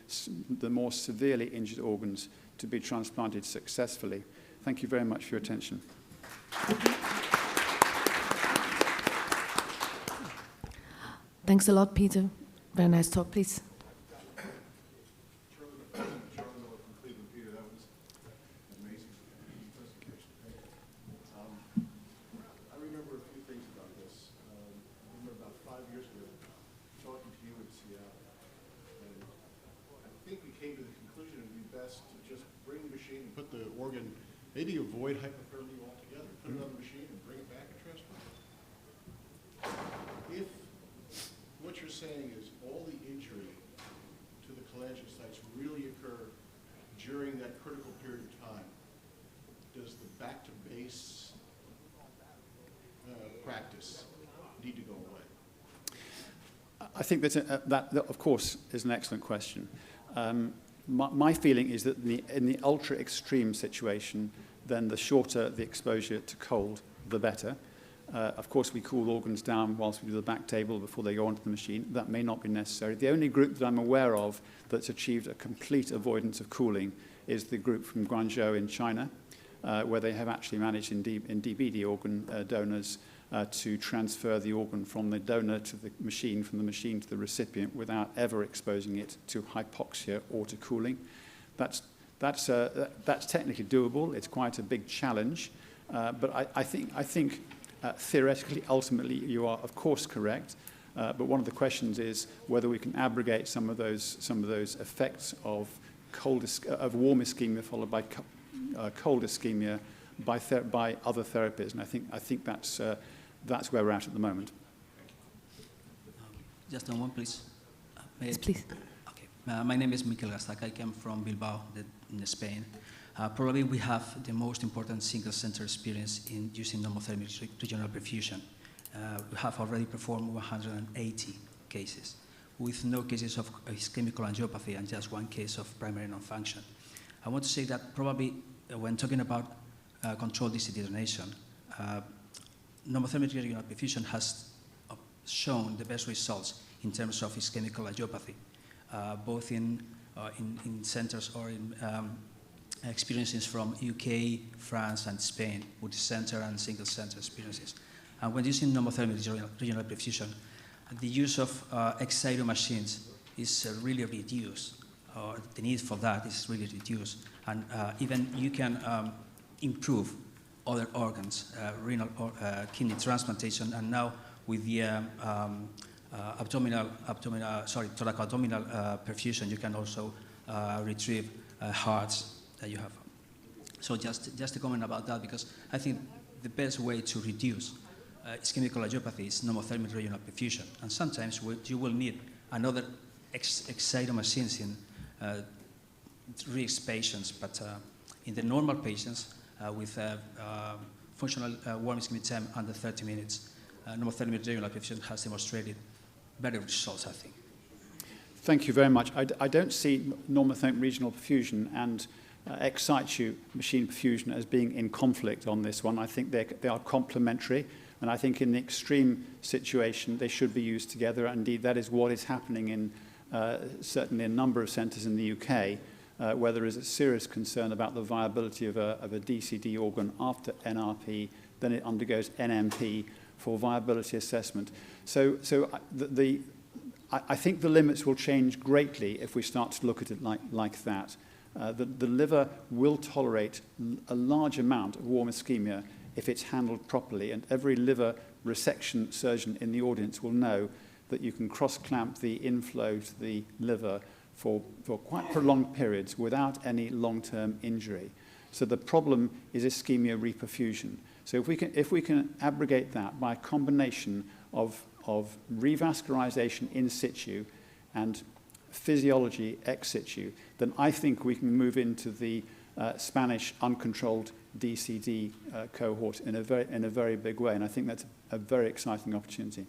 the more severely injured organs to be transplanted successfully. Thank you very much for your attention. Thanks a lot, Peter. Very nice talk, please. Maybe avoid hypothermia altogether, put it on the machine and bring it back and transplant it. If what you're saying is all the injury to the cholangiocytes really occur during that critical period of time, does the back to base practice need to go away? I think that of course, is an excellent question. My feeling is that in the ultra-extreme situation, then the shorter the exposure to cold, the better. Of course, we cool organs down whilst we do the back table before they go onto the machine. That may not be necessary. The only group that I'm aware of that's achieved a complete avoidance of cooling is the group from Guangzhou in China. where they have actually managed in DBD organ donors to transfer the organ from the donor to the machine, from the machine to the recipient, without ever exposing it to hypoxia or to cooling. That's technically doable. It's quite a big challenge, but I think theoretically, ultimately, you are of course correct. But one of the questions is whether we can abrogate some of those effects of warm ischemia followed by cold ischemia by other therapies, and I think that's where we're at the moment. Just on one, please. Yes, please. Okay. My name is Mikel Gastaca. I come from Bilbao, in Spain. Probably we have the most important single-center experience in using normothermic regional perfusion. We have already performed 180 cases, with no cases of ischemic cholangiopathy and just one case of primary non-function. I want to say that probably when talking about controlled DCD donation, normothermic regional perfusion has shown the best results in terms of ischemic cholangiopathy, both in centers or in experiences from UK, France, and Spain, multi-center and single-center experiences. And when using normothermic regional perfusion, the use of Excito machines is really reduced, or the need for that is really reduced. And even you can improve other organs, renal or kidney transplantation, and now with the thoracoabdominal perfusion, you can also retrieve hearts that you have. So just a comment about that, because I think the best way to reduce ischemic cholangiopathy is normothermic regional perfusion, and sometimes you will need another Excito machines in risk patients, but in the normal patients with functional warm ischemic time under 30 minutes, normothermic regional perfusion has demonstrated better results, I think. Thank you very much. I don't see normothermic regional perfusion and ex situ machine perfusion as being in conflict on this one. I think they are complementary, and I think in the extreme situation they should be used together. Indeed, that is what is happening in certainly a number of centres in the UK, where there is a serious concern about the viability of a DCD organ after NRP, then it undergoes NMP for viability assessment. So I think the limits will change greatly if we start to look at it like that. The liver will tolerate a large amount of warm ischemia if it's handled properly, and every liver resection surgeon in the audience will know that you can cross-clamp the inflow to the liver for quite prolonged periods without any long-term injury. So the problem is ischemia reperfusion. So if we can abrogate that by a combination of revascularization in situ and physiology ex situ, then I think we can move into the Spanish uncontrolled DCD cohort in a very big way, and I think that's a very exciting opportunity.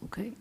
Okay.